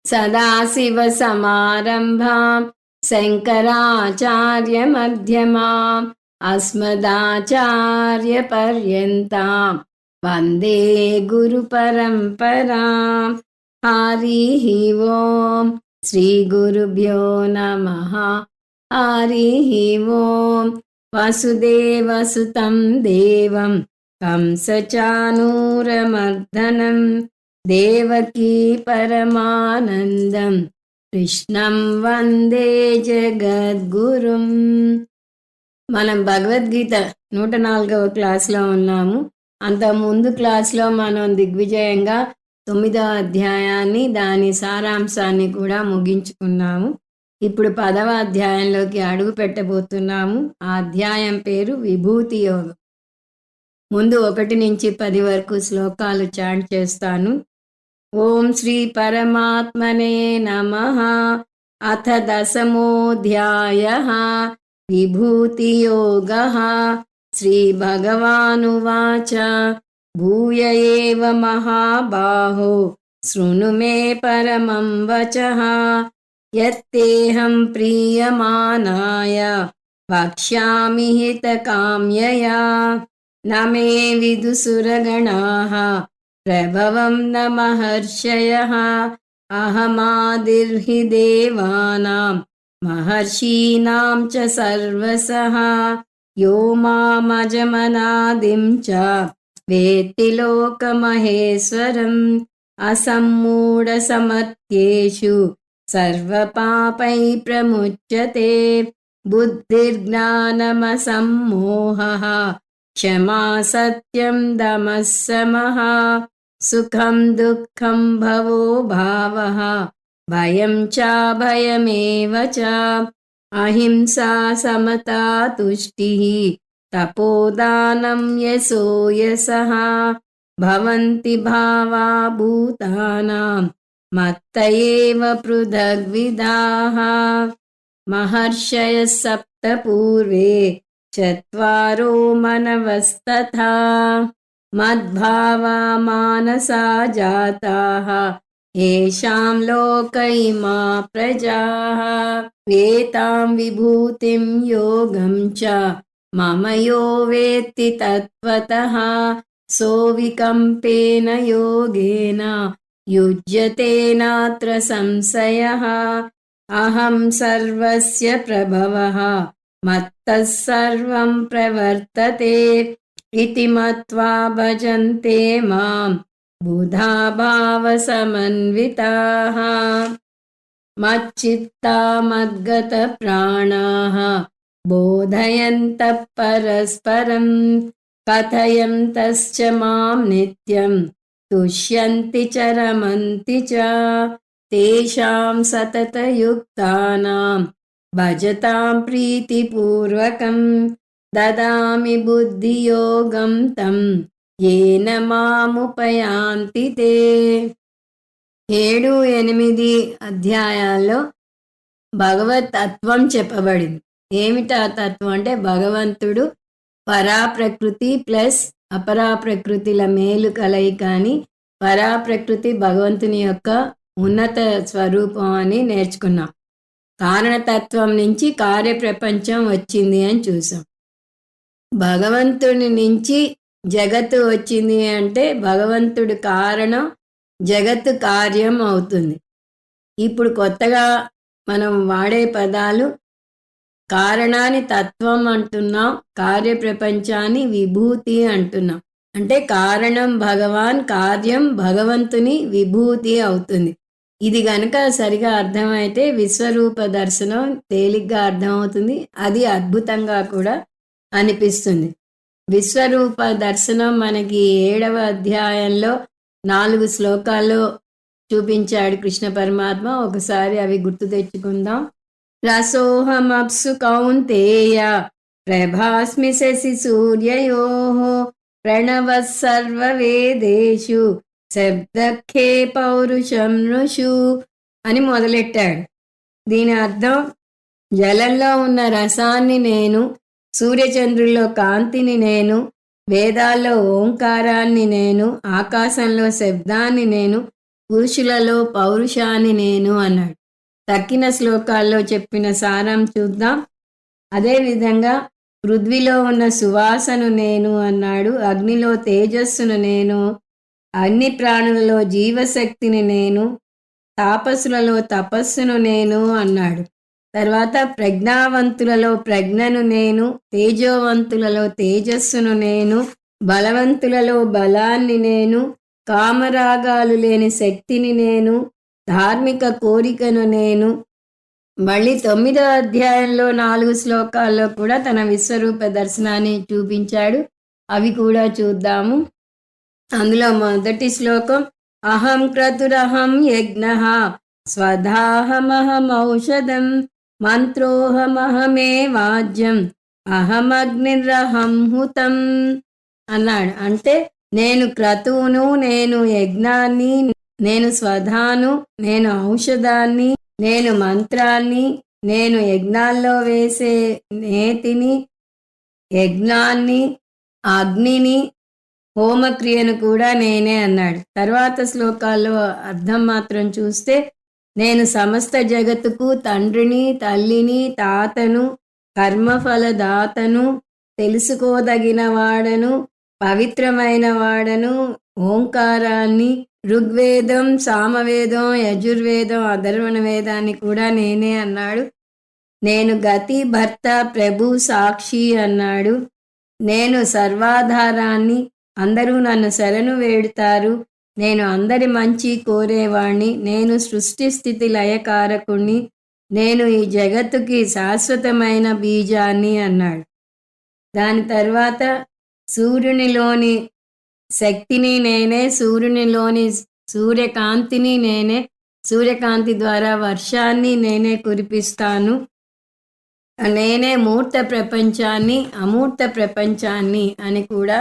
सदाशिवसमारम्भां शङ्कराचार्यमध्यमाम् अस्मदाचार्यपर्यन्तां वन्दे गुरुपरम्पराम्। हरिः ओम् श्रीगुरुभ्यो नमः। हरिः ओम् वसुदेवसुतं देवं कंसचाणूरमर्दनं देवकी परमानन्दं కృష్ణం వందే జగద్గురుం. మనం భగవద్గీత 104వ క్లాస్లో ఉన్నాము. అంతకుముందు క్లాస్లో మనం దిగ్విజయంగా 9వ అధ్యాయాన్ని దాని సారాంశాన్ని కూడా ముగించుకున్నాము. ఇప్పుడు 10వ అధ్యాయంలోకి అడుగు పెట్టబోతున్నాము. ఆ అధ్యాయం పేరు విభూతి యోగం. ముందు 1 నుంచి 10 వరకు శ్లోకాలు చాంట్ చేస్తాను. ఓం శ్రీ పరమాత్మనే నమః. అథ 10మోऽధ్యాయః విభూతి యోగః. శ్రీ భగవానువాచ భూయ ఏవ మహాబాహో శృణు మే పరమం వచః. యత్తేహం ప్రీయమానాయ వక్ష్యామి హితకామ్యయా. న మే విదుసురగణాః ప్రభవం న మహర్షయః. అహమాదిర్హి దేవానాం మహర్షీణాం చ సర్వసః. యో మామజమనాదిం చ వేత్తి లోకమహేశ్వరం. అసమ్మూఢసమర్థ్యేషు సర్వపాపై ప్రముచ్యతే. బుద్ధిర్జ్ఞానమసమ్మోహః క్షమా సత్యం దమః సమః. సుఖం దుఃఖం భవో భావః భయం చాభయమేవ చ. అహింసా సమతా తుష్టిః తపోదానం యశో యశః. భవంతి భావా భూతానాం మత్త ఏవ పృథగ్విధాః. మహర్షయః సప్త పూర్వే చత్వారో మనవస్తథా. మద్భావా మానసా జాతాః ఏషాం లోక ఇమా ప్రజాః. వేతాం విభూతిం యోగం చ మమ యో వేత్తి తత్వతః. సోవికంపేన యోగేన యుజ్యతే నాత్ర సంశయః. అహం సర్వస్య ప్రభవః మత్తః సర్వం ప్రవర్తతే. ఇతి మత్వా భజంతే మాం బుధా భావ సమన్వితాః. మచ్చిత్తా మద్గత ప్రాణాః బోధయంతః పరస్పరం. కథయంతశ్చ మాం నిత్యం తుష్యంతి చ రమంతి చ. తేషాం సతతయుక్తానాం భజతాం ప్రీతిపూర్వకం. దదామి బుద్ధియోగం తం ఏన మాముపయాంతి తే. 7, 8 అధ్యాయాల్లో భగవత్ తత్వం చెప్పబడింది. ఏమిటా తత్వం అంటే భగవంతుడు పరాప్రకృతి ప్లస్ అపరాప్రకృతిల మేలు కలయిక అని. పరాప్రకృతి భగవంతుని యొక్క ఉన్నత స్వరూపం అని నేర్చుకున్నాం. కారణతత్వం నుంచి కార్యప్రపంచం వచ్చింది అని చూసాం. భగవంతుడి నుంచి జగత్తు వచ్చింది అంటే భగవంతుడి కారణం, జగత్తు కార్యం అవుతుంది. ఇప్పుడు కొత్తగా మనం వాడే పదాలు కారణాన్ని తత్వం అంటున్నాం, కార్యప్రపంచాన్ని విభూతి అంటున్నాం. అంటే కారణం భగవాన్, కార్యం భగవంతుని విభూతి అవుతుంది. ఇది గనక సరిగా అర్థమైతే విశ్వరూప దర్శనం తేలిగ్గా అర్థమవుతుంది. అది అద్భుతంగా కూడా అనిపిస్తుంది. విశ్వరూప దర్శనం మనకి 7వ అధ్యాయంలో 4 శ్లోకాల్లో చూపించాడు కృష్ణ పరమాత్మ. ఒకసారి అవి గుర్తు తెచ్చుకుందాం. రసోహమప్సు కౌంతేయ ప్రభాస్మి శశి సూర్యయోః. ప్రణవః సర్వవేదేషు శబ్దఖే పౌరుషం నృషు అని మొదలెట్టాడు. దీని అర్థం జలంలో ఉన్న రసాన్ని నేను, సూర్యచంద్రుల్లో కాంతిని నేను, వేదాల్లో ఓంకారాన్ని నేను, ఆకాశంలో శబ్దాన్ని నేను, పురుషులలో పౌరుషాన్ని నేను అన్నాడు. తక్కిన శ్లోకాల్లో చెప్పిన సారం చూద్దాం. అదేవిధంగా పృథ్వీలో ఉన్న సువాసను నేను అన్నాడు. అగ్నిలో తేజస్సును నేను, అన్ని ప్రాణులలో జీవశక్తిని నేను, తాపసులలో తపస్సును నేను అన్నాడు. తర్వాత ప్రజ్ఞావంతులలో ప్రజ్ఞను నేను, తేజోవంతులలో తేజస్సును నేను, బలవంతులలో బలాన్ని నేను, కామరాగాలు లేని శక్తిని నేను, ధార్మిక కోరికను నేను. మళ్ళీ 9వ అధ్యాయంలో 4 శ్లోకాల్లో కూడా తన విశ్వరూప దర్శనాన్ని చూపించాడు. అవి కూడా చూద్దాము. అందులో మొదటి శ్లోకం, అహం క్రతురహం యజ్ఞః స్వధాహమహమౌషధం మంత్రోహమహమే వాజ్యం అహమగ్నిరహం హుతం అన్నాడు. అంటే నేను క్రతువును, నేను యజ్ఞాన్ని, నేను స్వధాను, నేను ఔషధాన్ని, నేను మంత్రాన్ని, నేను యజ్ఞాల్లో వేసే నేతిని, యజ్ఞాన్ని, అగ్నిని, హోమక్రియను కూడా నేనే అన్నాడు. తర్వాత శ్లోకాల్లో అర్థం మాత్రం చూస్తే, నేను సమస్త జగత్తుకు తండ్రిని, తల్లిని, తాతను, కర్మఫలదాతను, తెలుసుకోదగిన వాడను, పవిత్రమైన వాడను, ఓంకారాన్ని, ఋగ్వేదం, సామవేదం, యజుర్వేదం, అధర్వణ వేదాన్ని కూడా నేనే అన్నాడు. నేను గతి, భర్త, ప్రభు, సాక్షి అన్నాడు. నేను సర్వాధారాన్ని, అందరూ నన్ను శరణు వేడుతారు, నేను అందరి మంచి కోరేవాణ్ణి, నేను సృష్టి స్థితి లయకారకుణ్ణి, నేను ఈ జగత్తుకి శాశ్వతమైన బీజాన్ని అన్నాడు. దాని తర్వాత సూర్యునిలోని శక్తిని నేనే, సూర్యునిలోని సూర్యకాంతిని నేనే, సూర్యకాంతి ద్వారా వర్షాన్ని నేనే కురిపిస్తాను, నేనే మూర్త ప్రపంచాన్ని, అమూర్త ప్రపంచాన్ని అని కూడా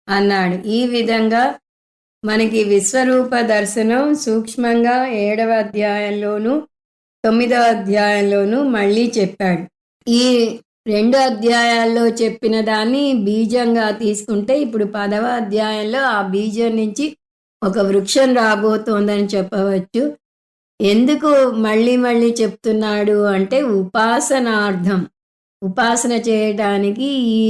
అన్నాడు. ఈ విధంగా మనకి విశ్వరూప దర్శనం సూక్ష్మంగా 7వ అధ్యాయంలోనూ 9వ అధ్యాయంలోనూ మళ్ళీ చెప్పాడు. ఈ 2 అధ్యాయాల్లో చెప్పిన దాన్ని బీజంగా తీసుకుంటే ఇప్పుడు 10వ అధ్యాయంలో ఆ బీజం నుంచి ఒక వృక్షం రాబోతోందని చెప్పవచ్చు. ఎందుకు మళ్ళీ మళ్ళీ చెప్తున్నాడు అంటే ఉపాసనార్థం, ఉపాసన చేయడానికి, ఈ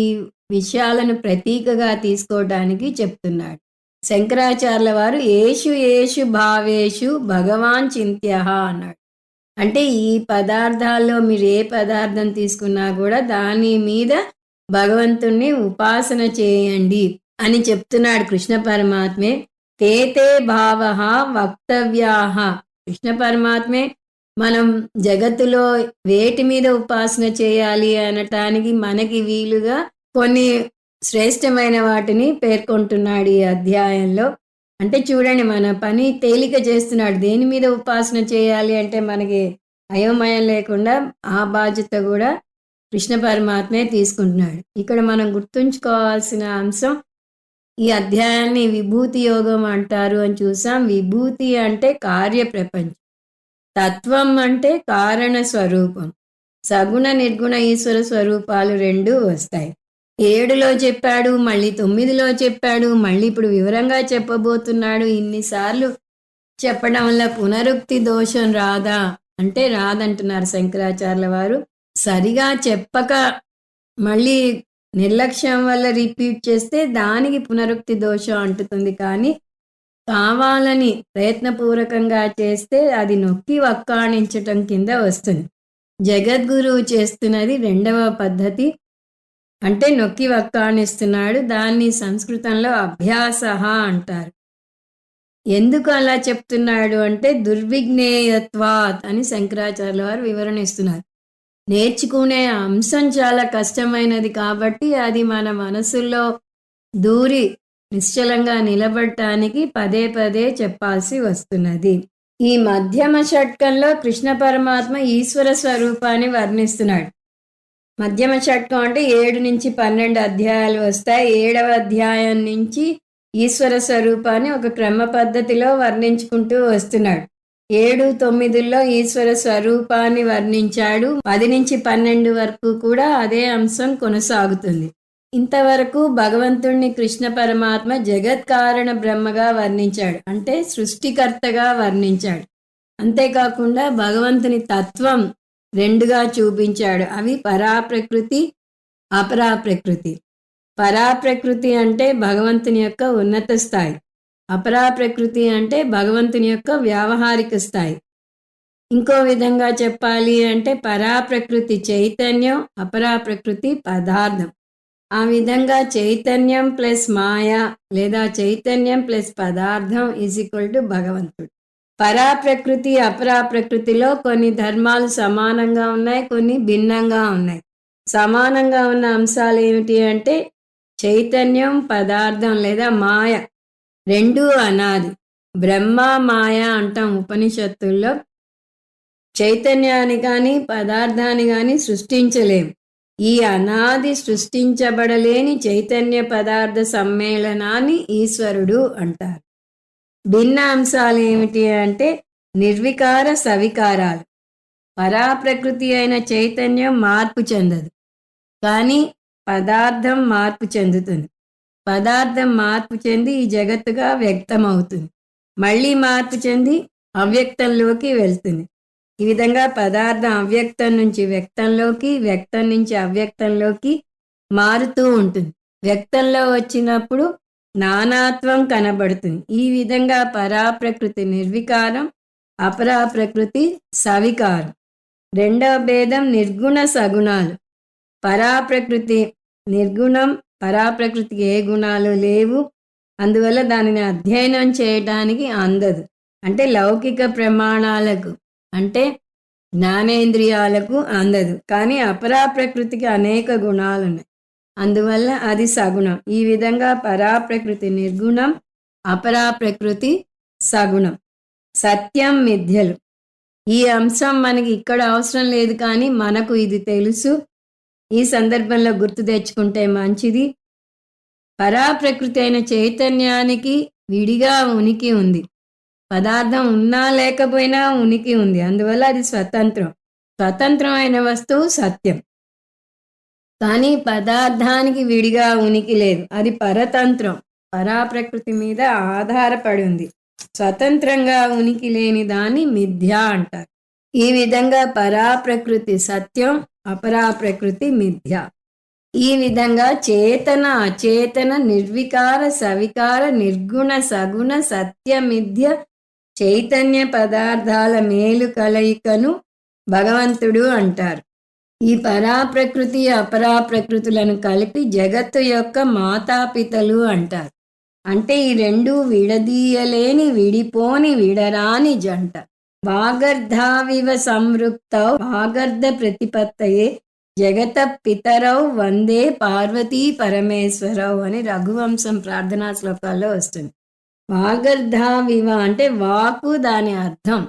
విషయాలను ప్రతీకగా తీసుకోవడానికి చెప్తున్నాడు. శంకరాచార్యుల వారు ఏషు ఏషు భావేషు భగవాన్ చింత్యః అన్నాడు. అంటే ఈ పదార్థాల్లో మీరు ఏ పదార్థం తీసుకున్నా కూడా దాని మీద భగవంతుణ్ణి ఉపాసన చేయండి అని చెప్తున్నాడు కృష్ణ పరమాత్మే. తేతే భావః వక్తవ్యాః. కృష్ణ పరమాత్మే మనం జగత్తులో వేటి మీద ఉపాసన చేయాలి అనటానికి మనకి వీలుగా కొన్ని శ్రేష్టమైన వాటిని పేర్కొంటున్నాడు ఈ అధ్యాయంలో. అంటే చూడండి, మన పని తేలిక చేస్తున్నాడు. దేని మీద ఉపాసన చేయాలి అంటే మనకి అయోమయం లేకుండా ఆ బాధ్యత కూడా కృష్ణ పరమాత్మే తీసుకుంటున్నాడు. ఇక్కడ మనం గుర్తుంచుకోవాల్సిన అంశం, ఈ అధ్యాయాన్ని విభూతి యోగం అంటారు అని చూసాం. విభూతి అంటే కార్యప్రపంచం, తత్వం అంటే కారణ స్వరూపం, సగుణ నిర్గుణ ఈశ్వర స్వరూపాలు 2 వస్తాయి. 7లో చెప్పాడు, మళ్ళీ 9లో చెప్పాడు, మళ్ళీ ఇప్పుడు వివరంగా చెప్పబోతున్నాడు. ఇన్నిసార్లు చెప్పడం వల్ల పునరుక్తి దోషం రాదా అంటే రాదంటున్నారు శంకరాచార్యుల వారు. సరిగా చెప్పక మళ్ళీ నిర్లక్ష్యం వల్ల రిపీట్ చేస్తే దానికి పునరుక్తి దోషం అంటుతుంది. కానీ కావాలని ప్రయత్నపూర్వకంగా చేస్తే అది నొక్కి వక్కాణించటం కింద వస్తుంది. జగద్గురువు చేస్తున్నది 2వ పద్ధతి, అంటే నొక్కి వక్కాణిస్తున్నాడు. దాన్ని సంస్కృతంలో అభ్యాసః అంటారు. ఎందుకు అలా చెప్తున్నాడు అంటే దుర్విజ్ఞేయత్వాత్ అని శంకరాచార్యుల వారు వివరణ ఇస్తున్నారు. నేర్చుకునే అంశం చాలా కష్టమైనది కాబట్టి అది మన మనసులో దూరి నిశ్చలంగా నిలబడటానికి పదే పదే చెప్పాల్సి వస్తున్నది. ఈ మధ్యమ షట్కంలో కృష్ణ పరమాత్మ ఈశ్వర స్వరూపాన్ని వర్ణిస్తున్నాడు. మధ్యమ షట్కం అంటే 7 నుంచి 12 అధ్యాయాలు వస్తాయి. 7వ అధ్యాయం నుంచి ఈశ్వర స్వరూపాన్ని ఒక క్రమ పద్ధతిలో వర్ణించుకుంటూ వస్తున్నాడు. 7, 9లో ఈశ్వర స్వరూపాన్ని వర్ణించాడు. 10 నుంచి 12 వరకు కూడా అదే అంశం కొనసాగుతుంది. ఇంతవరకు భగవంతుణ్ణి కృష్ణ పరమాత్మ జగత్కారణ బ్రహ్మగా వర్ణించాడు, అంటే సృష్టికర్తగా వర్ణించాడు. అంతేకాకుండా భగవంతుని తత్వం రెండుగా చూపించాడు. అవి పరాప్రకృతి, అపరాప్రకృతి. పరాప్రకృతి అంటే భగవంతుని యొక్క ఉన్నత స్థాయి, అపరాప్రకృతి అంటే భగవంతుని యొక్క వ్యావహారిక స్థాయి. ఇంకో విధంగా చెప్పాలి అంటే పరాప్రకృతి చైతన్యం, అపరాప్రకృతి పదార్థం. ఆ విధంగా చైతన్యం ప్లస్ మాయ లేదా చైతన్యం ప్లస్ పదార్థం ఈజ్ ఈక్వల్ టు భగవంతుడు. పరాప్రకృతి అపరాప్రకృతిలో కొన్ని ధర్మాలు సమానంగా ఉన్నాయి, కొన్ని భిన్నంగా ఉన్నాయి. సమానంగా ఉన్న అంశాలు ఏమిటి అంటే చైతన్యం, పదార్థం లేదా మాయ రెండూ అనాది. బ్రహ్మ మాయ అంటాం ఉపనిషత్తుల్లో. చైతన్యాన్ని కానీ పదార్థాన్ని కానీ సృష్టించలేం. ఈ అనాది సృష్టించబడలేని చైతన్య పదార్థ సమ్మేళనాన్ని ఈశ్వరుడు అంటారు. భిన్న అంశాలు ఏమిటి అంటే నిర్వికార సవికారాలు. పరాప్రకృతి అయిన చైతన్యం మార్పు చెందదు, కానీ పదార్థం మార్పు చెందుతుంది. పదార్థం మార్పు చెంది ఈ జగత్తుగా వ్యక్తమవుతుంది, మళ్ళీ మార్పు చెంది అవ్యక్తంలోకి వెళ్తుంది. ఈ విధంగా పదార్థం అవ్యక్తం నుంచి వ్యక్తంలోకి, వ్యక్తం నుంచి అవ్యక్తంలోకి మారుతూ ఉంటుంది. వ్యక్తంలో వచ్చినప్పుడు నానాత్వం కనబడుతుంది. ఈ విధంగా పరాప్రకృతి నిర్వికారం, అపరాప్రకృతి సవికారం. రెండవ భేదం నిర్గుణ సగుణాలు. పరాప్రకృతి నిర్గుణం, పరాప్రకృతికి ఏ గుణాలు లేవు, అందువల్ల దానిని అధ్యయనం చేయడానికి అందదు. అంటే లౌకిక ప్రమాణాలకు, అంటే జ్ఞానేంద్రియాలకు అందదు. కానీ అపరాప్రకృతికి అనేక గుణాలు ఉన్నాయి, అందువల్ల అది సగుణం. ఈ విధంగా పరాప్రకృతి నిర్గుణం, అపరాప్రకృతి సగుణం. సత్యం మిథ్యలు. ఈ అంశం మనకి ఇక్కడ అవసరం లేదు, కానీ మనకు ఇది తెలుసు. ఈ సందర్భంలో గుర్తు తెచ్చుకుంటే మంచిది. పరాప్రకృతి అయిన చైతన్యానికి విడిగా ఉనికి ఉంది. పదార్థం ఉన్నా లేకపోయినా ఉనికి ఉంది, అందువల్ల అది స్వతంత్రం. స్వతంత్రమైన వస్తువు సత్యం. కానీ పదార్థానికి విడిగా ఉనికి లేదు, అది పరతంత్రం, పరాప్రకృతి మీద ఆధారపడి ఉంది. స్వతంత్రంగా ఉనికి లేని దాన్ని మిథ్య అంటారు. ఈ విధంగా పరాప్రకృతి సత్యం, అపరాప్రకృతి మిథ్య. ఈ విధంగా చేతన అచేతన నిర్వికార సవికార నిర్గుణ సగుణ సత్య మిథ్య చైతన్య పదార్థాల మేలు కలయికను భగవంతుడు అంటారు. ఈ పరాప్రకృతి అపరాప్రకృతులను కలిపి జగత్తు యొక్క మాతాపితలు అంటారు. అంటే ఈ రెండు విడదీయలేని, విడిపోని, విడరాని జంట. వాగర్ధావివ సంవృక్తౌ వాగర్ధ ప్రతిపత్తయే జగత పితరౌ వందే పార్వతీ పరమేశ్వరౌ అని రఘువంశం ప్రార్థనా శ్లోకాల్లో వస్తుంది. వాగర్ధావివ అంటే వాకు దాని అర్థం.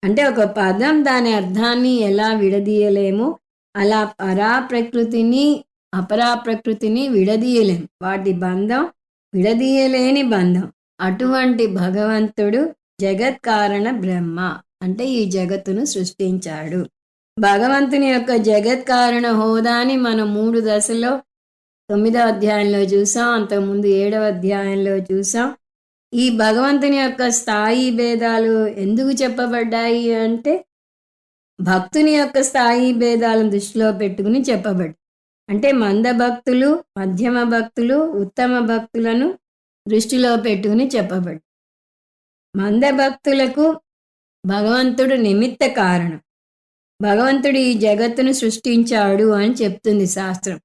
అంటే ఒక పదం దాని అర్థాన్ని ఎలా విడదీయలేము, అలా పరాప్రకృతిని అపరాప్రకృతిని విడదీయలేము. వాటి బంధం విడదీయలేని బంధం. అటువంటి భగవంతుడు జగత్కారణ బ్రహ్మ, అంటే ఈ జగత్తును సృష్టించాడు. భగవంతుని యొక్క జగత్కారణ హోదాని మనం 3 దశలో 9వ అధ్యాయంలో చూసాం, అంతకుముందు 7వ అధ్యాయంలో చూసాం. ఈ భగవంతుని యొక్క స్థాయి భేదాలు ఎందుకు చెప్పబడ్డాయి అంటే భక్తుని యొక్క స్థాయి భేదాలను దృష్టిలో పెట్టుకుని చెప్పబడ్డాయి. అంటే మంద భక్తులు, మధ్యమ భక్తులు, ఉత్తమ భక్తులను దృష్టిలో పెట్టుకుని చెప్పబడ్డాయి. మంద భక్తులకు భగవంతుడు నిమిత్త కారణం. భగవంతుడు ఈ జగత్తును సృష్టించాడు అని చెప్తుంది శాస్త్రం.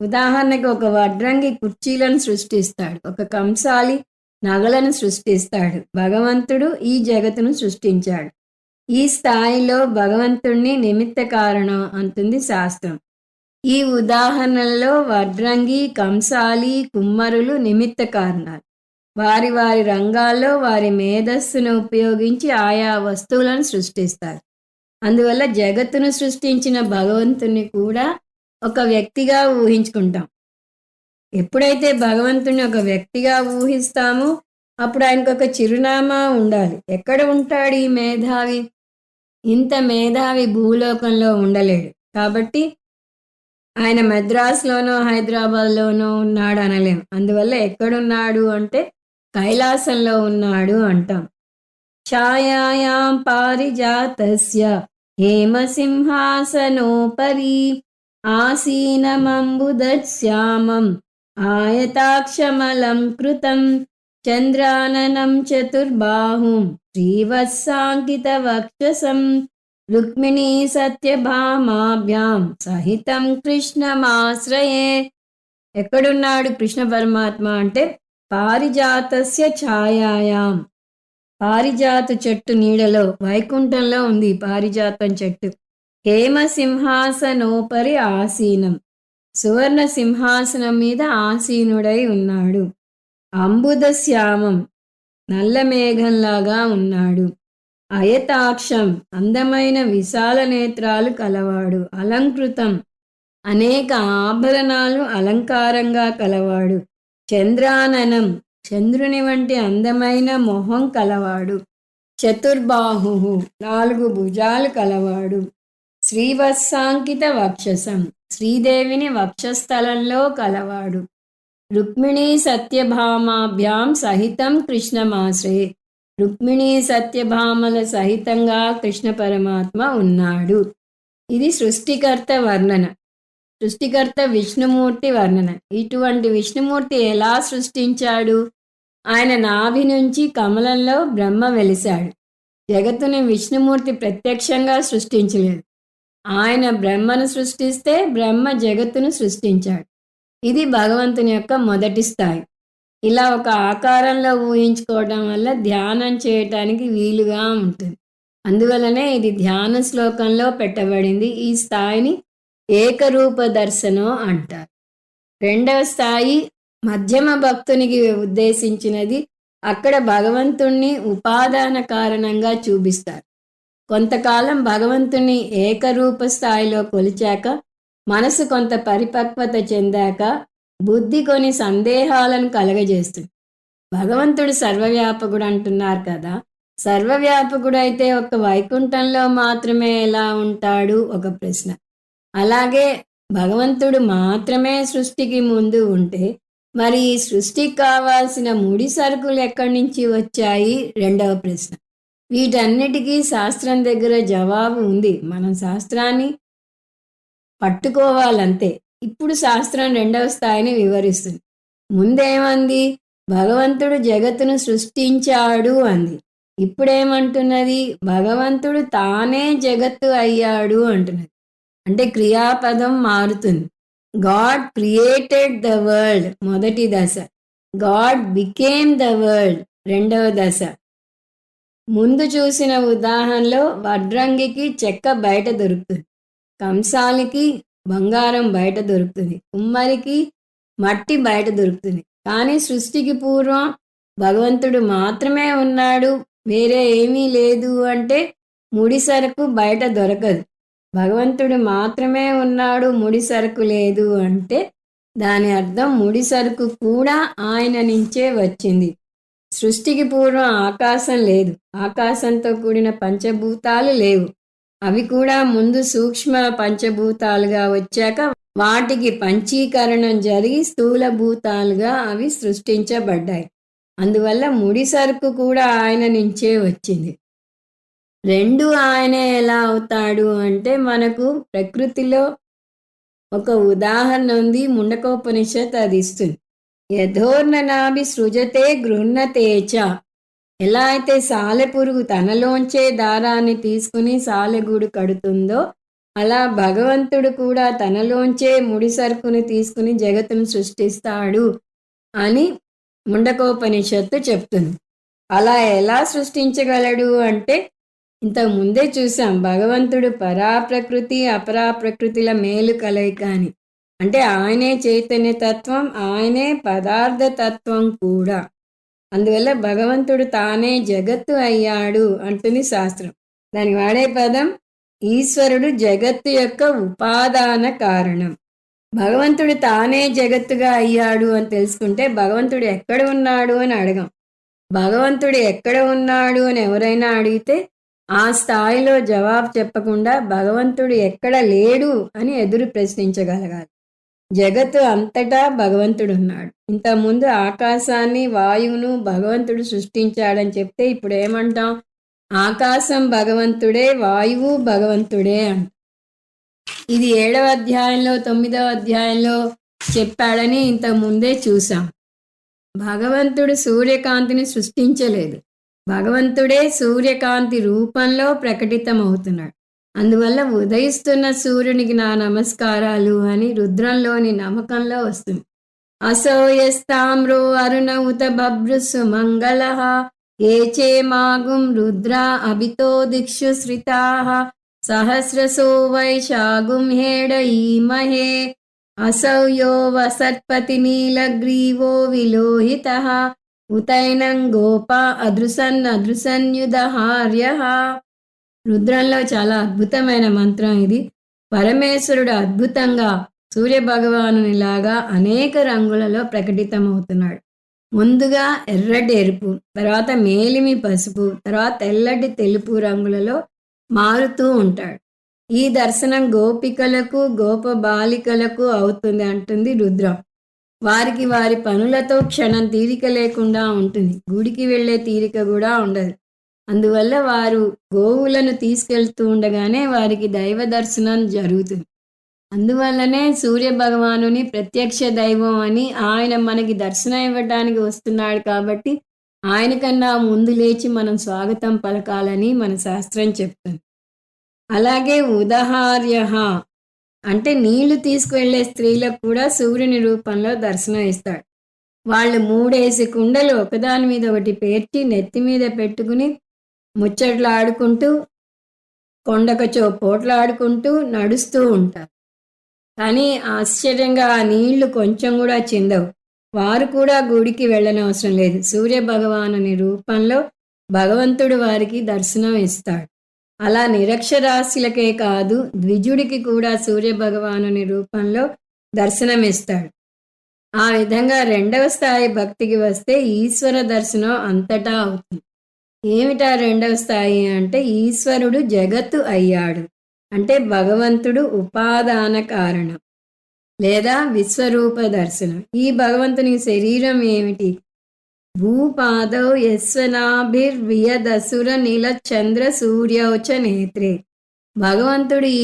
ఉదాహరణకు ఒక వడ్రంగి కుర్చీలను సృష్టిస్తాడు, ఒక కంసాలి నగలను సృష్టిస్తాడు. భగవంతుడు ఈ జగత్తును సృష్టించాడు. ఈ స్థాయిలో భగవంతుణ్ణి నిమిత్త కారణం అంటుంది శాస్త్రం. ఈ ఉదాహరణలో వడ్రంగి, కంసాలి, కుమ్మరులు నిమిత్త కారణాలు. వారి వారి రంగాల్లో వారి మేధస్సును ఉపయోగించి ఆయా వస్తువులను సృష్టిస్తారు. అందువల్ల జగత్తును సృష్టించిన భగవంతుని కూడా ఒక వ్యక్తిగా ఊహించుకుంటాం. ఎప్పుడైతే భగవంతుని ఒక వ్యక్తిగా ఊహిస్తామో అప్పుడు ఆయనకు ఒక చిరునామా ఉండాలి. ఎక్కడ ఉంటాడు ఈ మేధావి? ఇంత మేధావి భూలోకంలో ఉండలేడు. కాబట్టి ఆయన మద్రాసులోనో హైదరాబాద్లోనో ఉన్నాడు అనలేం. అందువల్ల ఎక్కడున్నాడు అంటే కైలాసంలో ఉన్నాడు అంటాం. ఛాయాయాం పారిజాతస్య హేమసింహాసనోపరి ఆసీనమంబుదశ్యామం ఆయతాక్షమలం కృతం చంద్రాననం చతుర్బాహుం శ్రీవత్సాంకితవక్షసం రుక్మిణీ సత్యభామాభ్యాం సహితం కృష్ణమాశ్రయే. ఎక్కడున్నాడు కృష్ణ పరమాత్మ అంటే పారిజాతస్య ఛాయాయాం, పారిజాత చెట్టు నీడలో వైకుంఠంలో ఉంది పారిజాతం చెట్టు. హేమ సింహాసనోపరి ఆసీనం, సువర్ణ సింహాసనం మీద ఆసీనుడై ఉన్నాడు. అంబుద శ్యామం, నల్ల మేఘంలాగా ఉన్నాడు. అయతాక్షం, అందమైన విశాల నేత్రాలు కలవాడు. అలంకృతం, అనేక ఆభరణాలు అలంకారంగా కలవాడు. చంద్రాననం, చంద్రుని వంటి అందమైన మొహం కలవాడు. చతుర్బాహు, 4 భుజాలు కలవాడు. శ్రీవత్సాంకిత వక్షసం, శ్రీదేవిని వక్షస్థలంలో కలవాడు. రుక్మిణీ సత్యభామాభ్యాం సహితం కృష్ణమాశ్రయే, రుక్మిణీ సత్యభామల సహితంగా కృష్ణ పరమాత్మ ఉన్నాడు. ఇది సృష్టికర్త వర్ణన, సృష్టికర్త విష్ణుమూర్తి వర్ణన. ఇటువంటి విష్ణుమూర్తి ఎలా సృష్టించాడు? ఆయన నాభి నుంచి కమలంలో బ్రహ్మ వెలిశాడు. జగత్తుని విష్ణుమూర్తి ప్రత్యక్షంగా సృష్టించలేదు. ఆయన బ్రహ్మను సృష్టిస్తే బ్రహ్మ జగత్తును సృష్టించాడు. ఇది భగవంతుని యొక్క మొదటి స్థాయి. ఇలా ఒక ఆకారంలో ఊహించుకోవడం వల్ల ధ్యానం చేయటానికి వీలుగా ఉంటుంది. అందువలనే ఇది ధ్యాన శ్లోకంలో పెట్టబడింది. ఈ స్థాయిని ఏకరూప దర్శనం అంటారు. 2వ స్థాయి మధ్యమ భక్తునికి ఉద్దేశించినది. అక్కడ భగవంతుణ్ణి ఉపాదాన కారణంగా చూపిస్తారు. కొంతకాలం భగవంతుణ్ణి ఏకరూప స్థాయిలో కొలిచాక, మనసు కొంత పరిపక్వత చెందాక బుద్ధి కొన్ని సందేహాలను కలగజేస్తుంది. భగవంతుడు సర్వవ్యాపకుడు అంటున్నారు కదా, సర్వవ్యాపకుడైతే ఒక వైకుంఠంలో మాత్రమే ఎలా ఉంటాడు? ఒక ప్రశ్న. అలాగే భగవంతుడు మాత్రమే సృష్టికి ముందు ఉంటే మరి ఈ సృష్టికి కావాల్సిన ముడి సరుకులు ఎక్కడి నుంచి వచ్చాయి? 2వ ప్రశ్న. వీటన్నిటికీ శాస్త్రం దగ్గర జవాబు ఉంది. మనం శాస్త్రాన్ని పట్టుకోవాలంతే. ఇప్పుడు శాస్త్రం 2వ స్థాయిని వివరిస్తుంది. ముందేమంది? భగవంతుడు జగత్తును సృష్టించాడు అంది. ఇప్పుడేమంటున్నది? భగవంతుడు తానే జగత్తు అయ్యాడు అంటున్నది. అంటే క్రియాపదం మారుతుంది. గాడ్ క్రియేటెడ్ ద వరల్డ్, మొదటి దశ. గాడ్ బికేమ్ ద వరల్డ్, 2వ దశ. ముందు చూసిన ఉదాహరణలో వడ్రంగికి చెక్క బయట దొరుకుతుంది, కంసాలికి బంగారం బయట దొరుకుతుంది, కుమ్మరికి మట్టి బయట దొరుకుతుంది. కానీ సృష్టికి పూర్వం భగవంతుడు మాత్రమే ఉన్నాడు, వేరే ఏమీ లేదు అంటే ముడి సరుకు బయట దొరకదు. భగవంతుడు మాత్రమే ఉన్నాడు, ముడి సరుకు లేదు అంటే దాని అర్థం ముడి సరుకు కూడా ఆయన నుంచే వచ్చింది. సృష్టికి పూర్వం ఆకాశం లేదు, ఆకాశంతో కూడిన పంచభూతాలు లేవు. అవి కూడా ముందు సూక్ష్మ పంచభూతాలుగా వచ్చాక వాటికి పంచీకరణం జరిగి స్థూలభూతాలుగా అవి సృష్టించబడ్డాయి. అందువల్ల ముడి సరుకు కూడా ఆయన నుంచే వచ్చింది. 2 ఆయనే ఎలా అవుతాడు అంటే మనకు ప్రకృతిలో ఒక ఉదాహరణ ఉంది. ముండకోపనిషత్ అది ఇస్తుంది. యథోర్ణనాభి సృజతే గృహ్ణతేచ. ఎలా అయితే సాలెపురుగు తనలోంచే దారాన్ని తీసుకుని సాలెగూడు కడుతుందో అలా భగవంతుడు కూడా తనలోంచే ముడి సరుకుని తీసుకుని జగత్తును సృష్టిస్తాడు అని ముండకోపనిషత్తు చెప్తుంది. అలా ఎలా సృష్టించగలడు అంటే ఇంతకు ముందే చూసాం, భగవంతుడు పరాప్రకృతి అపరాప్రకృతిల మేలు కలయిక అని. అంటే ఆయనే చైతన్య తత్వం, ఆయనే పదార్థ తత్వం కూడా. అందువల్ల భగవంతుడు తానే జగత్తు అయ్యాడు అంటుంది శాస్త్రం. దానికి వాడే పదం ఈశ్వరుడు జగత్తు యొక్క ఉపాదాన కారణం. భగవంతుడు తానే జగత్తుగా అయ్యాడు అని తెలుసుకుంటే భగవంతుడు ఎక్కడ ఉన్నాడు అని అడగం. భగవంతుడు ఎక్కడ ఉన్నాడు అని ఎవరైనా అడిగితే ఆ స్థాయిలో జవాబు చెప్పకుండా భగవంతుడు ఎక్కడ లేడు అని ఎదురు ప్రశ్నించగలగాలి. జగత్తు అంతటా భగవంతుడున్నాడు. ఇంతకుముందు ఆకాశాన్ని, వాయువును భగవంతుడు సృష్టించాడని చెప్తే ఇప్పుడు ఏమంటాం? ఆకాశం భగవంతుడే, వాయువు భగవంతుడే అంట. ఇది 7వ అధ్యాయంలో 9వ అధ్యాయంలో చెప్పాడని ఇంతకుముందే చూసాం. భగవంతుడు సూర్యకాంతిని సృష్టించలేదు. భగవంతుడే సూర్యకాంతి రూపంలో ప్రకటితమవుతున్నాడు. అందువల్ల ఉదయిస్తున్న సూర్యునికి నా నమస్కారాలు అని రుద్రంలోని నమ్మకంలో వస్తుంది. అసోయస్తామ్రో అరుణ ఉత బభ్రుసు మంగళ ఏచే మాగుం రుద్ర అభితో దిక్షు శ్రితా సహస్రసో వైశాగుం హేడ ఈమహే అసౌ యో వసత్పతి నీలగ్రీవో విలోహిత ఉతైనం గోప అదృసన్యుదహార్య. రుద్రంలో చాలా అద్భుతమైన మంత్రం ఇది. పరమేశ్వరుడు అద్భుతంగా సూర్యభగవానునిలాగా అనేక రంగులలో ప్రకటితమవుతున్నాడు. ముందుగా ఎర్రటి ఎరుపు, తర్వాత మేలిమి పసుపు, తర్వాత తెల్లటి తెలుపు రంగులలో మారుతూ ఉంటాడు. ఈ దర్శనం గోపికలకు గోప బాలికలకు అవుతుంది అంటుంది రుద్రం. వారికి వారి పనులతో క్షణం తీరిక లేకుండా ఉంటుంది. గుడికి వెళ్ళే తీరిక కూడా ఉండదు. అందువల్ల వారు గోవులను తీసుకెళ్తూ ఉండగానే వారికి దైవ దర్శనం జరుగుతుంది. అందువల్లనే సూర్య భగవానుని ప్రత్యక్ష దైవం అని, ఆయన మనకి దర్శనం ఇవ్వడానికి వస్తున్నాడు కాబట్టి ఆయన కన్నా ముందు లేచి మనం స్వాగతం పలకాలని మన శాస్త్రం చెప్తుంది. అలాగే ఉదహార్య అంటే నీళ్లు తీసుకువెళ్లే స్త్రీలకు కూడా సూర్యుని రూపంలో దర్శనం ఇస్తాడు. వాళ్ళు 3 కుండలు ఒకదాని మీద ఒకటి పేర్చి నెత్తి మీద పెట్టుకుని ముచ్చట్లాడుకుంటూ కొండకచో పోట్లాడుకుంటూ నడుస్తూ ఉంటారు. కానీ ఆశ్చర్యంగా ఆ నీళ్లు కొంచెం కూడా చిందవు. వారు కూడా గుడికి వెళ్ళనవసరం లేదు. సూర్య భగవానుని రూపంలో భగవంతుడు వారికి దర్శనం ఇస్తాడు. అలా నిరక్షరాస్యులకే కాదు, ద్విజుడికి కూడా సూర్య భగవానుని రూపంలో దర్శనమిస్తాడు. ఆ విధంగా 2వ స్థాయి భక్తికి వస్తే ఈశ్వర దర్శనం అంతటా అవుతుంది. ఏమిటా 2వ స్థాయి అంటే ఈశ్వరుడు జగత్తు అయ్యాడు అంటే భగవంతుడు ఉపాదాన కారణం లేదా విశ్వరూప దర్శనం. ఈ భగవంతునికి శరీరం ఏమిటి? భూపాదౌ యస్వనాభిర్వియదసుర నీల చంద్ర సూర్యౌచ నేత్రే. భగవంతుడు ఈ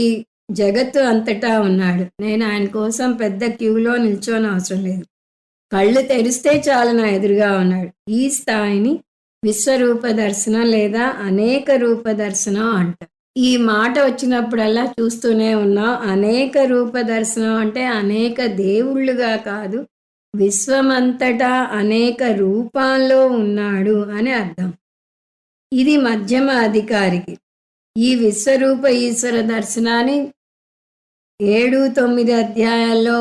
జగత్తు అంతటా ఉన్నాడు. నేను ఆయన కోసం పెద్ద క్యూలో నిల్చోని అవసరం లేదు. కళ్ళు తెరిస్తే చాలు నా ఎదురుగా ఉన్నాడు. ఈ స్థాయిని విశ్వరూప దర్శనం లేదా అనేక రూప దర్శనం అంట. ఈ మాట వచ్చినప్పుడల్లా చూస్తూనే ఉన్నాం. అనేక రూప దర్శనం అంటే అనేక దేవుళ్ళుగా కాదు, విశ్వమంతటా అనేక రూపాల్లో ఉన్నాడు అని అర్థం. ఇది మధ్యమ అధికారికి. ఈ విశ్వరూప ఈశ్వర దర్శనాన్ని 7, 9 అధ్యాయాల్లో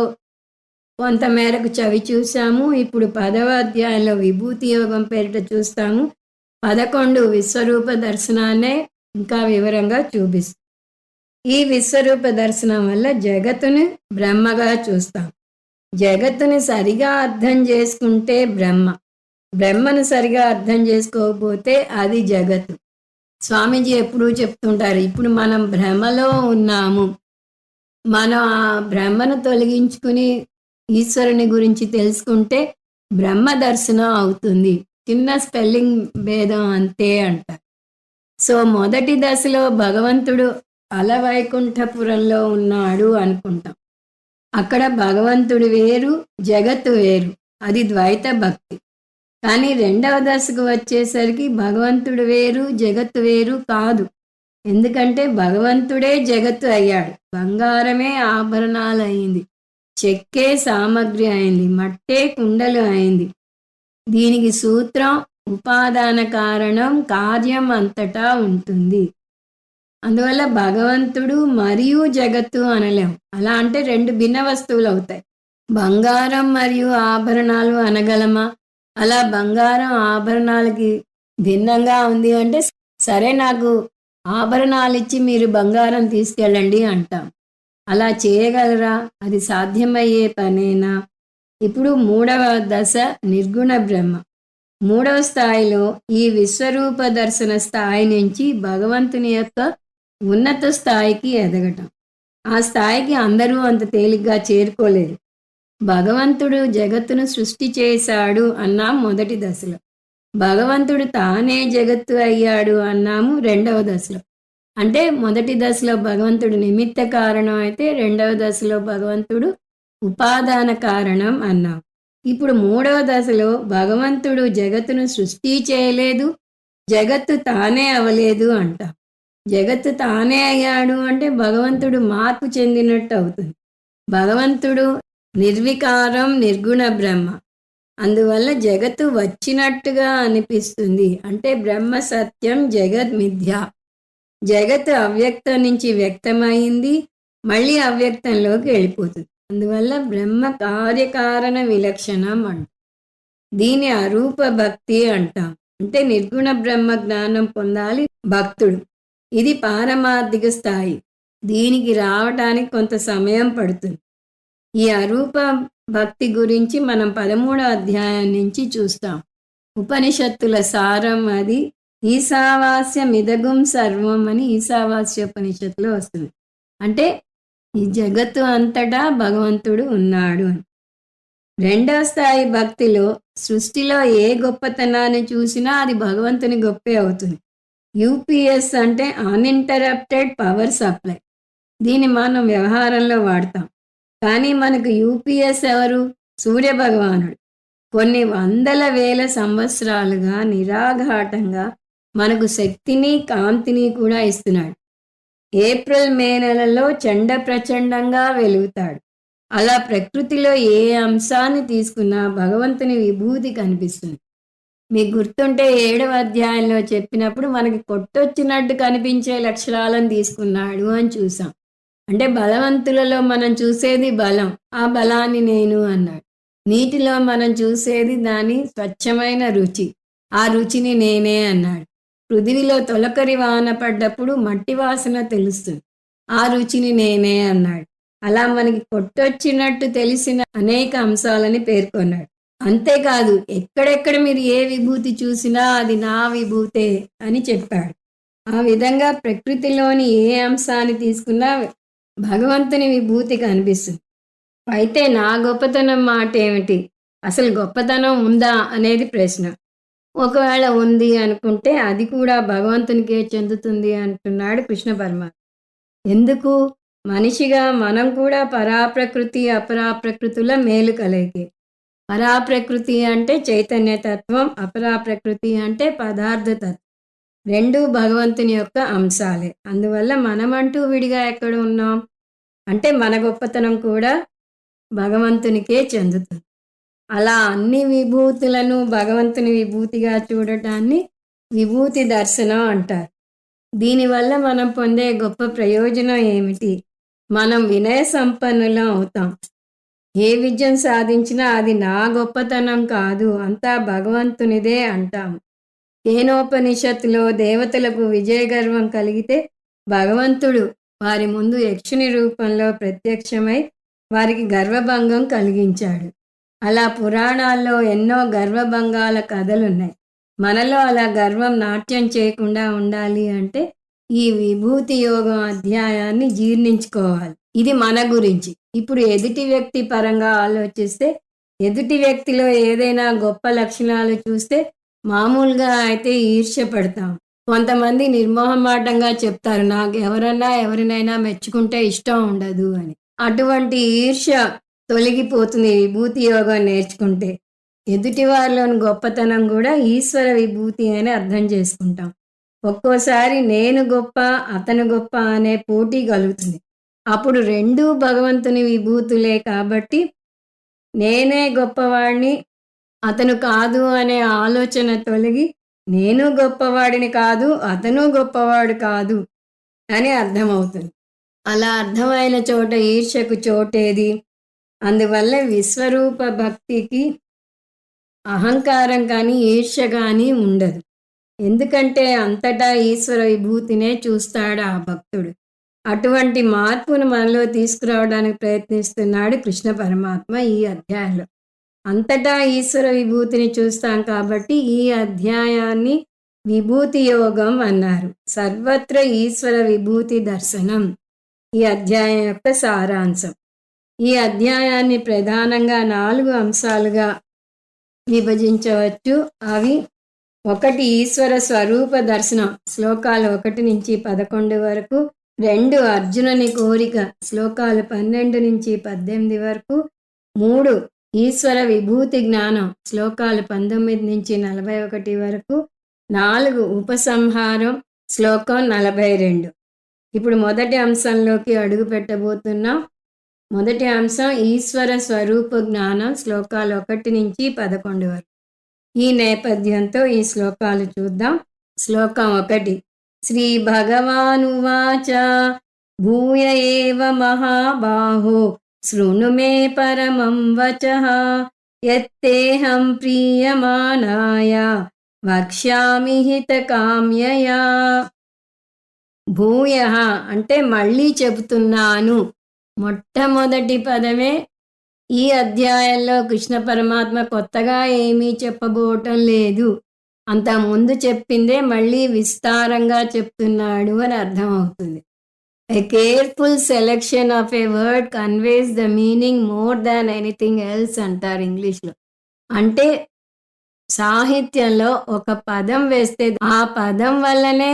కొంతమేరకు చవి చూసాము. ఇప్పుడు 10వ అధ్యాయంలో విభూతి యోగం పేరిట చూస్తాము. 11 విశ్వరూప దర్శనాన్నే ఇంకా వివరంగా చూపిస్తాం. ఈ విశ్వరూప దర్శనం వల్ల జగత్తుని బ్రహ్మగా చూస్తాం. జగత్తుని సరిగా అర్థం చేసుకుంటే బ్రహ్మ, బ్రహ్మను సరిగా అర్థం చేసుకోకపోతే అది జగత్తు. స్వామీజీ ఎప్పుడూ చెప్తుంటారు, ఇప్పుడు మనం భ్రమలో ఉన్నాము. మనం ఆ భ్రమను తొలగించుకుని ఈశ్వరుని గురించి తెలుసుకుంటే బ్రహ్మ దర్శనం అవుతుంది. చిన్న స్పెల్లింగ్ భేదం అంతే అంటారు. సో మొదటి దశలో భగవంతుడు అలవైకుంఠపురంలో ఉన్నాడు అనుకుంటాం. అక్కడ భగవంతుడు వేరు, జగత్తు వేరు. అది ద్వైత భక్తి. కానీ 2వ దశకు వచ్చేసరికి భగవంతుడు వేరు, జగత్తు వేరు కాదు. ఎందుకంటే భగవంతుడే జగత్తు అయ్యాడు. బంగారమే ఆభరణాలు అయింది, చెక్కే సామగ్రి అయింది, మట్టే కుండలు అయింది. దీనికి సూత్రం ఉపాదాన కారణం, కార్యం అంతటా ఉంటుంది. అందువల్ల భగవంతుడు మరియు జగత్తు అనలేం. అలా అంటే 2 భిన్న వస్తువులు అవుతాయి. బంగారం మరియు ఆభరణాలు అనగలమా? అలా బంగారం ఆభరణాలకి భిన్నంగా ఉంది అంటే సరే నాకు ఆభరణాలు ఇచ్చి మీరు బంగారం తీసుకెళ్ళండి అంటాం. అలా చేయగలరా? అది సాధ్యమయ్యే పనేనా? ఇప్పుడు 3వ దశ నిర్గుణ బ్రహ్మ. మూడవ స్థాయిలో ఈ విశ్వరూప దర్శన స్థాయి నుంచి భగవంతుని యొక్క ఉన్నత స్థాయికి ఎదగటం. ఆ స్థాయికి అందరూ అంత తేలిగ్గా చేరుకోలేరు. భగవంతుడు జగత్తును సృష్టి చేశాడు అన్నాం మొదటి దశలో. భగవంతుడు తానే జగత్తు అయ్యాడు అన్నాము రెండవ దశలో. అంటే మొదటి దశలో భగవంతుడు నిమిత్త కారణం అయితే రెండవ దశలో భగవంతుడు ఉపాదాన కారణం అన్నాం. ఇప్పుడు మూడవ దశలో భగవంతుడు జగత్తును సృష్టి చేయలేదు, జగత్తు తానే అవలేదు అంటాం. జగత్తు తానే అయ్యాడు అంటే భగవంతుడు మార్పు చెందినట్టు అవుతుంది. భగవంతుడు నిర్వికారం నిర్గుణ బ్రహ్మ. అందువల్ల జగత్తు వచ్చినట్టుగా అనిపిస్తుంది. అంటే బ్రహ్మ సత్యం, జగత్ మిథ్య. జగత్తు అవ్యక్తం నుంచి వ్యక్తమైంది, మళ్ళీ అవ్యక్తంలోకి వెళ్ళిపోతుంది. అందువల్ల బ్రహ్మ కార్యకారణ విలక్షణం అంటాం. దీని అరూప భక్తి అంటాం. అంటే నిర్గుణ బ్రహ్మ జ్ఞానం పొందాలి భక్తుడు. ఇది పారమార్థిక స్థాయి. దీనికి రావటానికి కొంత సమయం పడుతుంది. ఈ అరూప భక్తి గురించి మనం 13వ అధ్యాయం నుంచి చూస్తాం. ఉపనిషత్తుల సారం అది. ఈశావాస్యమిదగుం సర్వం అని ఈశావాస్యోపనిషత్తులో వస్తుంది. అంటే ఈ జగత్తు అంతటా భగవంతుడు ఉన్నాడు అని. రెండవ స్థాయి భక్తిలో సృష్టిలో ఏ గొప్పతనాన్ని చూసినా అది భగవంతుని గొప్పే అవుతుంది. యూపీఎస్ అంటే అన్ఇంటరప్టెడ్ పవర్ సప్లై. దీన్ని మనం వ్యవహారంలో వాడతాం. కానీ మనకు యూపీఎస్ ఎవరు? సూర్య భగవానుడు. కొన్ని వందల వేల సంవత్సరాలుగా నిరాఘాటంగా మనకు శక్తిని కాంతిని కూడా ఇస్తున్నాడు. ఏప్రిల్ మే నెలలో చండ ప్రచండంగా వెలుగుతాడు. అలా ప్రకృతిలో ఏ అంశాన్ని తీసుకున్నా భగవంతుని విభూతి కనిపిస్తుంది. మీకు గుర్తుంటే 7వ అధ్యాయంలో చెప్పినప్పుడు మనకి కొట్టొచ్చినట్టు కనిపించే లక్షణాలను తీసుకున్నాడు అని చూసాం. అంటే బలవంతులలో మనం చూసేది బలం, ఆ బలాన్ని నేను అన్నాడు. నీటిలో మనం చూసేది దాని స్వచ్ఛమైన రుచి, ఆ రుచిని నేనే అన్నాడు. పృథివిలో తొలకరి వాన పడ్డప్పుడు మట్టి వాసన తెలుస్తుంది, ఆ రుచిని నేనే అన్నాడు. అలా మనకి కొట్టొచ్చినట్టు తెలిసిన అనేక అంశాలని పేర్కొన్నాడు. అంతేకాదు ఎక్కడెక్కడ మీరు ఏ విభూతి చూసినా అది నా విభూతే అని చెప్పాడు. ఆ విధంగా ప్రకృతిలోని ఏ అంశాన్ని తీసుకున్నా భగవంతుని విభూతి కనిపిస్తుంది. అయితే నా గొప్పతనం మాట ఏమిటి? అసలు గొప్పతనం ఉందా అనేది ప్రశ్న. ఒకవేళ ఉంది అనుకుంటే అది కూడా భగవంతునికే చెందుతుంది అంటున్నాడు కృష్ణ పరమాత్మ. ఎందుకు? మనిషిగా మనం కూడా పరాప్రకృతి అపరాప్రకృతుల మేలు కలయికే. పరాప్రకృతి అంటే చైతన్యతత్వం, అపరాప్రకృతి అంటే పదార్థతత్వం. రెండూ భగవంతుని యొక్క అంశాలే. అందువల్ల మనమంటూ విడిగా ఎక్కడ ఉన్నాం అంటే మన గొప్పతనం కూడా భగవంతునికే చెందుతుంది. అలా అన్ని విభూతులను భగవంతుని విభూతిగా చూడటాన్ని విభూతి దర్శనం అంటారు. దీనివల్ల మనం పొందే గొప్ప ప్రయోజనం ఏమిటి? మనం వినయ సంపన్నులం అవుతాం. ఏ విజయం సాధించినా అది నా గొప్పతనం కాదు, అంతా భగవంతునిదే అంటాము. కేనోపనిషత్తులో దేవతలకు విజయగర్వం కలిగితే భగవంతుడు వారి ముందు యక్షుని రూపంలో ప్రత్యక్షమై వారికి గర్వభంగం కలిగించాడు. అలా పురాణాల్లో ఎన్నో గర్వభంగాల కథలున్నాయి. మనలో అలా గర్వం నాట్యం చేయకుండా ఉండాలి అంటే ఈ విభూతి యోగం అధ్యాయాన్ని జీర్ణించుకోవాలి. ఇది మన గురించి. ఇప్పుడు ఎదుటి వ్యక్తి పరంగా ఆలోచిస్తే ఎదుటి వ్యక్తిలో ఏదైనా గొప్ప లక్షణాలు చూస్తే మామూలుగా అయితే ఈర్ష్య పడతాం. కొంతమంది నిర్మోహమాటంగా చెప్తారు, నాకు ఎవరినైనా మెచ్చుకుంటే ఇష్టం ఉండదు అని. అటువంటి ఈర్ష్య తొలగిపోతుంది విభూతి యోగం నేర్చుకుంటే. ఎదుటి వారిలోని గొప్పతనం కూడా ఈశ్వర విభూతి అని అర్థం చేసుకుంటాం. ఒక్కోసారి నేను గొప్ప అతను గొప్ప అనే పోటీ కలుగుతుంది. అప్పుడు రెండూ భగవంతుని విభూతులే కాబట్టి నేనే గొప్పవాడిని అతను కాదు అనే ఆలోచన తొలగి నేను గొప్పవాడిని కాదు అతను గొప్పవాడు కాదు అని అర్థమవుతుంది. అలా అర్థమైన చోట ఈర్ష్యకు చోటేది? అందువల్ల విశ్వరూప భక్తికి అహంకారం కానీ ఈర్ష్య కానీ ఉండదు. ఎందుకంటే అంతటా ఈశ్వర విభూతినే చూస్తాడు ఆ భక్తుడు. అటువంటి మార్పును మనలో తీసుకురావడానికి ప్రయత్నిస్తున్నాడు కృష్ణ పరమాత్మ ఈ అధ్యాయంలో. అంతటా ఈశ్వర విభూతిని చూస్తాం కాబట్టి ఈ అధ్యాయాన్ని విభూతి యోగం అన్నారు. సర్వత్ర ఈశ్వర విభూతి దర్శనం ఈ అధ్యాయం యొక్క సారాంశం. ఈ అధ్యాయాన్ని ప్రధానంగా 4 అంశాలుగా విభజించవచ్చు. అవి: 1 ఈశ్వర స్వరూప దర్శనం శ్లోకాలు 1 నుంచి 11 వరకు. 2 అర్జునుని కోరిక శ్లోకాలు 12 నుంచి 18 వరకు. 3 ఈశ్వర విభూతి జ్ఞానం శ్లోకాలు 19 నుంచి 41 వరకు. 4 ఉపసంహారం శ్లోకం 42. ఇప్పుడు మొదటి అంశంలోకి అడుగు పెట్టబోతున్నాం. మొదటి అంశం ఈశ్వర స్వరూప జ్ఞానం శ్లోకాలు 1 నుంచి 11 వరకు. ఈ నేపథ్యంతో ఈ శ్లోకాలు చూద్దాం. శ్లోకం 1. శ్రీ భగవానువాచ భూయ ఏవ మహాబాహో శృణు మే పరమం వచః యత్తేహం ప్రీయమానాయ వక్ష్యామి హితకామ్యయా. భూయః అంటే మళ్ళీ చెబుతున్నాను. మొట్టమొదటి పదమే ఈ అధ్యాయంలో కృష్ణ పరమాత్మ కొత్తగా ఏమీ చెప్పబోవటం లేదు. అంత ముందు చెప్పిందే మళ్ళీ విస్తారంగా చెప్తున్నాడు అని అర్థమవుతుంది. A careful selection of a word conveys the meaning more than anything else అంటారు ఇంగ్లీష్లో. అంటే సాహిత్యంలో ఒక పదం వేస్తే ఆ పదం వల్లనే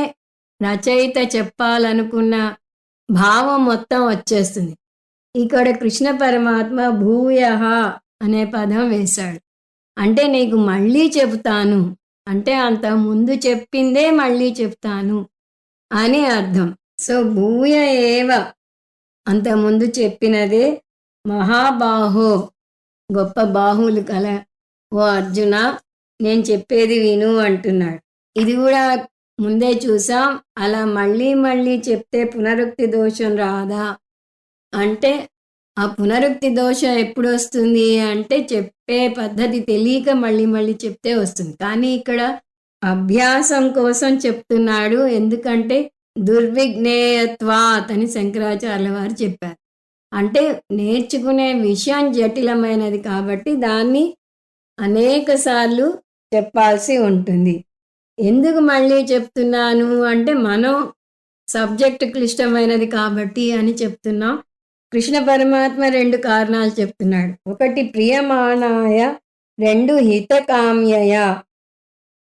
రచయిత చెప్పాలనుకున్న భావం మొత్తం వచ్చేస్తుంది. ఇక్కడ కృష్ణ పరమాత్మ భూయః అనే పదం వేశాడు. అంటే నీకు మళ్ళీ చెబుతాను, అంటే అంత ముందు చెప్పిందే మళ్ళీ చెప్తాను అని అర్థం. సో భూయ ఏవ అంత ముందు చెప్పినదే. మహాబాహో గొప్ప బాహువులు కల ఓ అర్జున నేను చెప్పేది విను అంటున్నాడు. ఇది కూడా ముందే చూసాం. అలా మళ్ళీ మళ్ళీ చెప్తే పునరుక్తి దోషం రాదా అంటే ఆ పునరుక్తి దోషం ఎప్పుడు వస్తుంది అంటే చెప్పే పద్ధతి తెలియక మళ్ళీ మళ్ళీ చెప్తే వస్తుంది. కానీ ఇక్కడ అభ్యాసం కోసం చెప్తున్నాడు. ఎందుకంటే దుర్విజ్ఞేయత్వాత్ అని శంకరాచార్యుల వారు చెప్పారు. అంటే నేర్చుకునే విషయం జటిలమైనది కాబట్టి దాన్ని అనేక సార్లు చెప్పాల్సి ఉంటుంది. ఎందుకు మళ్ళీ చెప్తున్నాను అంటే మనం సబ్జెక్ట్ క్లిష్టమైనది కాబట్టి అని చెప్తున్నాం. కృష్ణ పరమాత్మ 2 కారణాలు చెప్తున్నాడు. 1 ప్రియమానాయ, 2 హితకామ్యయ.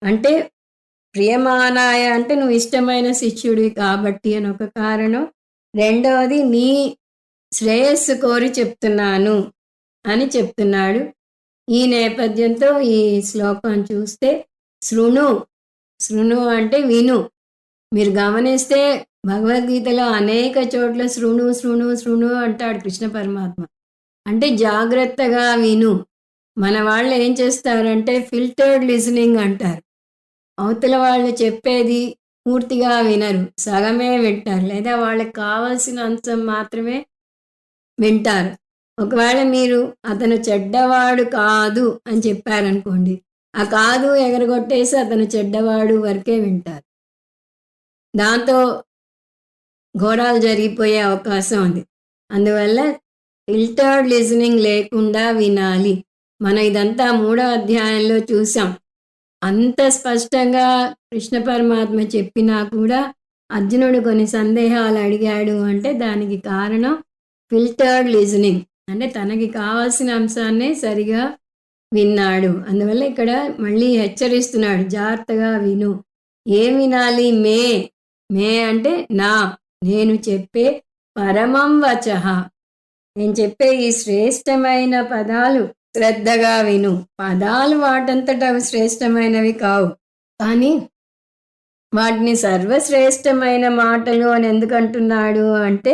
అంటే ప్రియమానాయ అంటే నువ్వు ఇష్టమైన శిష్యుడివి కాబట్టి అని ఒక కారణం. 2వది నీ శ్రేయస్సు కోరి చెప్తున్నాను అని చెప్తున్నాడు. ఈ నేపథ్యంతో ఈ శ్లోకం చూస్తే శృణు అంటే విను. మీరు గమనిస్తే భగవద్గీతలో అనేక చోట్ల శృణు అంటాడు కృష్ణ పరమాత్మ. అంటే జాగ్రత్తగా విను. మన వాళ్ళు ఏం చేస్తారంటే ఫిల్టర్డ్ లిజనింగ్ అంటారు. అవతల వాళ్ళు చెప్పేది పూర్తిగా వినరు, సగమే వింటారు, లేదా వాళ్ళకి కావాల్సిన అంశం మాత్రమే వింటారు. ఒకవేళ మీరు అతను చెడ్డవాడు కాదు అని చెప్పారనుకోండి, ఆ కాదు ఎగరగొట్టేసి అతను చెడ్డవాడు వరకే వింటారు. దాంతో ఘోరాలు జరిగిపోయే అవకాశం ఉంది. అందువల్ల ఫిల్టర్డ్ లిజనింగ్ లేకుండా వినాలి. మనం ఇదంతా 3వ అధ్యాయంలో చూసాం. అంత స్పష్టంగా కృష్ణ పరమాత్మ చెప్పినా కూడా అర్జునుడు కొన్ని సందేహాలు అడిగాడు అంటే దానికి కారణం ఫిల్టర్డ్ లిజనింగ్. అంటే తనకి కావాల్సిన అంశాన్నే సరిగా విన్నాడు. అందువల్ల ఇక్కడ మళ్ళీ హెచ్చరిస్తున్నాడు, జాగ్రత్తగా విను. ఏం వినాలి? మే అంటే నేను చెప్పే పరమం వచః, నేను చెప్పే ఈ శ్రేష్టమైన పదాలు శ్రద్ధగా విను. పదాలు వాటంతట అవి శ్రేష్టమైనవి కావు, కానీ వాటిని సర్వశ్రేష్టమైన మాటలు అని ఎందుకు అంటున్నాడు అంటే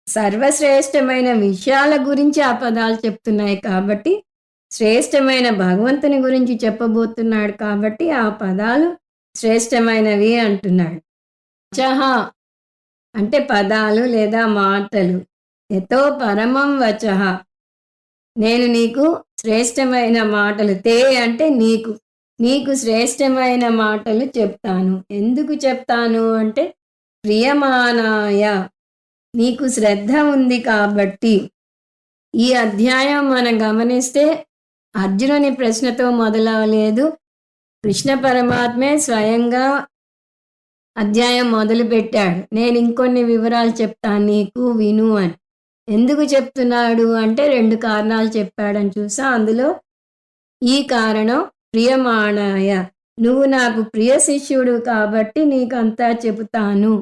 సర్వశ్రేష్టమైన విషయాల గురించి ఆ పదాలు చెప్తున్నాయి కాబట్టి, శ్రేష్టమైన భగవంతుని గురించి చెప్పబోతున్నాడు కాబట్టి ఆ పదాలు శ్రేష్టమైనవి అంటున్నాడు. వచః అంటే పదాలు లేదా మాటలు. యతో పరమం వచః, నేను నీకు శ్రేష్టమైన మాటలు. తే అంటే నీకు శ్రేష్టమైన మాటలు చెప్తాను. ఎందుకు చెప్తాను అంటే ప్రియమానాయ, నీకు శ్రద్ధ ఉంది కాబట్టి. ఈ అధ్యాయం మనం గమనిస్తే అర్జునుని ప్రశ్నతో మొదలవలేదు. కృష్ణ పరమాత్మే స్వయంగా అధ్యాయం మొదలుపెట్టాడు. నేను ఇంకొన్ని వివరాలు చెప్తాను నీకు విను అని. ఎందుకు చెప్తున్నాడు అంటే 2 కారణాలు చెప్పాడని చూసా. అందులో ఈ కారణం ప్రియమాణాయ, నువ్వు నాకు ప్రియ శిష్యుడు కాబట్టి నీకంతా చెబుతాను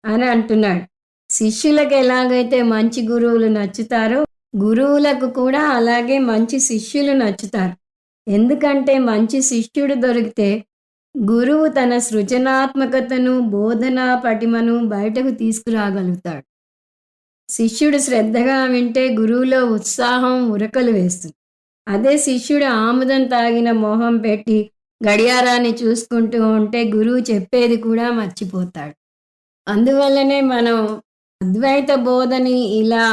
అని అంటున్నాడు. శిష్యులకు ఎలాగైతే మంచి గురువులు నచ్చుతారో గురువులకు కూడా అలాగే మంచి శిష్యులు నచ్చుతారు. ఎందుకంటే మంచి శిష్యుడు దొరికితే గురువు తన సృజనాత్మకతను, బోధనా పటిమను బయటకు తీసుకురాగలుగుతాడు. శిష్యుడు శ్రద్ధగా వింటే గురువులో ఉత్సాహం ఉరకలు వేస్తుంది. అదే శిష్యుడు ఆముదం తాగిన మొహం పెట్టి గడియారాన్ని చూసుకుంటూ ఉంటే గురువు చెప్పేది కూడా మర్చిపోతాడు. అందువల్లనే మనం అద్వైత బోధని ఇలా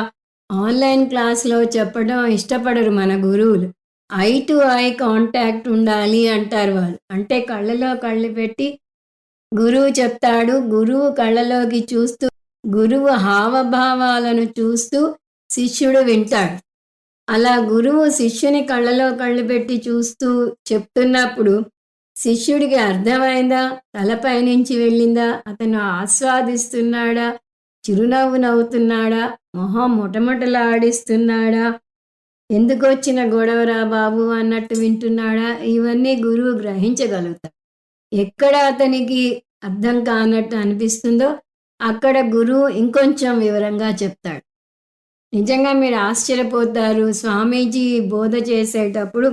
ఆన్లైన్ క్లాస్లో చెప్పడం ఇష్టపడరు మన గురువులు. ఐ టు ఐ కాంటాక్ట్ ఉండాలి అంటారు వాళ్ళు. అంటే కళ్ళలో కళ్ళు పెట్టి గురువు చెప్తాడు, గురువు కళ్ళలోకి చూస్తూ గురువు హావభావాలను చూస్తూ శిష్యుడు వింటాడు. అలా గురువు శిష్యుని కళ్ళలో కళ్ళు పెట్టి చూస్తూ చెప్తున్నప్పుడు శిష్యుడికి అర్థమైందా, తలపై నుంచి వెళ్ళిందా, అతను ఆస్వాదిస్తున్నాడా, చిరునవ్వు నవ్వుతున్నాడా, మొహం మొటమొటలాడిస్తున్నాడా, ఎందుకొచ్చిన గొడవరా బాబు అన్నట్టు వింటున్నాడా, ఇవన్నీ గురువు గ్రహించగలుగుతాడు. ఎక్కడ అతనికి అర్థం కానట్టు అనిపిస్తుందో అక్కడ గురువు ఇంకొంచెం వివరంగా చెప్తాడు. నిజంగా మీరు ఆశ్చర్యపోతారు. స్వామీజీ బోధ చేసేటప్పుడు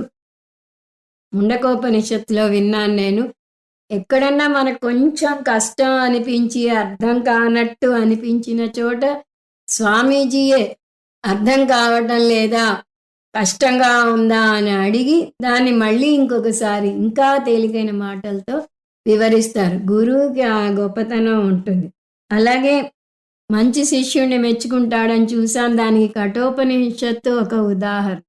ముండకోపనిషత్తులో విన్నాను నేను. ఎక్కడన్నా మనకు కొంచెం కష్టం అనిపించి అర్థం కానట్టు అనిపించిన చోట స్వామీజీయే అర్థం కావటం లేదా, కష్టంగా ఉందా అని అడిగి దాన్ని మళ్ళీ ఇంకొకసారి ఇంకా తేలికైన మాటలతో వివరిస్తారు. గురువుకి ఆ గొప్పతనం ఉంటుంది. అలాగే మంచి శిష్యుడిని మెచ్చుకుంటాడని చూసాం. దానికి కఠోపనిషత్తు ఒక ఉదాహరణ.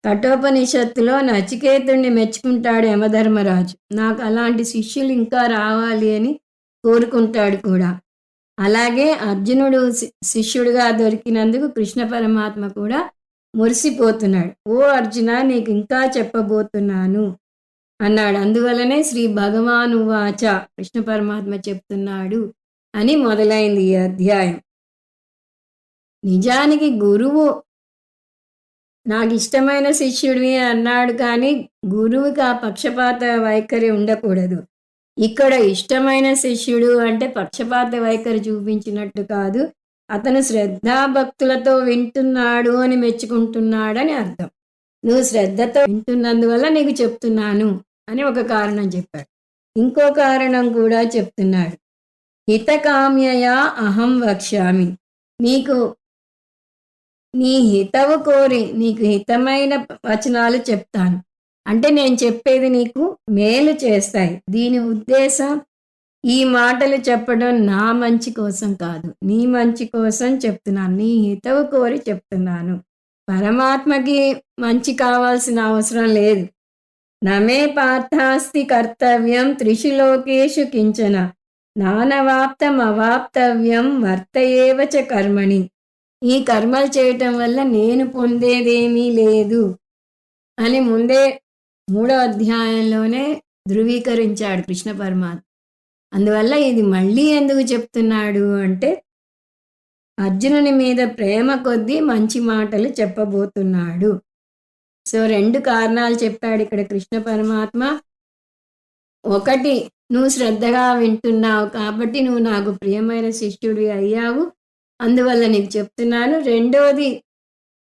కఠోపనిషత్తులో నచికేతుడిని మెచ్చుకుంటాడు యమధర్మరాజు. నాకు అలాంటి శిష్యులు ఇంకా రావాలి అని కోరుకుంటాడు కూడా. అలాగే అర్జునుడు శిష్యుడిగా దొరికినందుకు కృష్ణ పరమాత్మ కూడా మురిసిపోతున్నాడు. ఓ అర్జున, నీకు ఇంకా చెప్పబోతున్నాను అన్నాడు. అందువలనే శ్రీ భగవాను వాచ, కృష్ణ పరమాత్మ చెప్తున్నాడు అని మొదలైంది ఈ అధ్యాయం. నిజానికి గురువు నాకు ఇష్టమైన శిష్యుడివి అన్నాడు, కానీ గురువుకి ఆ పక్షపాత వైఖరి ఉండకూడదు. ఇక్కడ ఇష్టమైన శిష్యుడు అంటే పక్షపాత వైఖరి చూపించినట్టు కాదు, అతను శ్రద్ధాభక్తులతో వింటున్నాడు అని మెచ్చుకుంటున్నాడని అర్థం. నువ్వు శ్రద్ధతో వింటున్నందువల్ల నీకు చెప్తున్నాను అని ఒక కారణం చెప్పాడు. ఇంకో కారణం కూడా చెప్తున్నాడు. హితకామ్యయా అహం వక్ష్యామి, నీకు నీ హితవు కోరి నీకు హితమైన వచనాలు చెప్తాను. అంటే నేను చెప్పేది నీకు మేలు చేస్తాయి. దీని ఉద్దేశం ఈ మాటలు చెప్పడం నా మంచి కోసం కాదు, నీ మంచి కోసం చెప్తున్నాను. నీ హితవు కోరి చెప్తున్నాను. పరమాత్మకి మంచి కావాల్సిన అవసరం లేదు. నమే పార్థాస్తి కర్తవ్యం త్రిషు లోకేషు కించన నానవాప్తం అవాప్తవ్యం వర్తయేవ చ కర్మణి. ఈ కర్మలు చేయటం వల్ల నేను పొందేదేమీ లేదు అని ముందే 3వ అధ్యాయంలోనే ధృవీకరించాడు కృష్ణ పరమాత్మ. అందువల్ల ఇది మళ్ళీ ఎందుకు చెప్తున్నాడు అంటే అర్జునుని మీద ప్రేమ కొద్దీ మంచి మాటలు చెప్పబోతున్నాడు. సో 2 కారణాలు చెప్పాడు ఇక్కడ కృష్ణ పరమాత్మ. ఒకటి, నువ్వు శ్రద్ధగా వింటున్నావు కాబట్టి నువ్వు నాకు ప్రియమైన శిష్యుడివి అయ్యావు, అందువల్ల నీకు చెప్తున్నాను. రెండోది,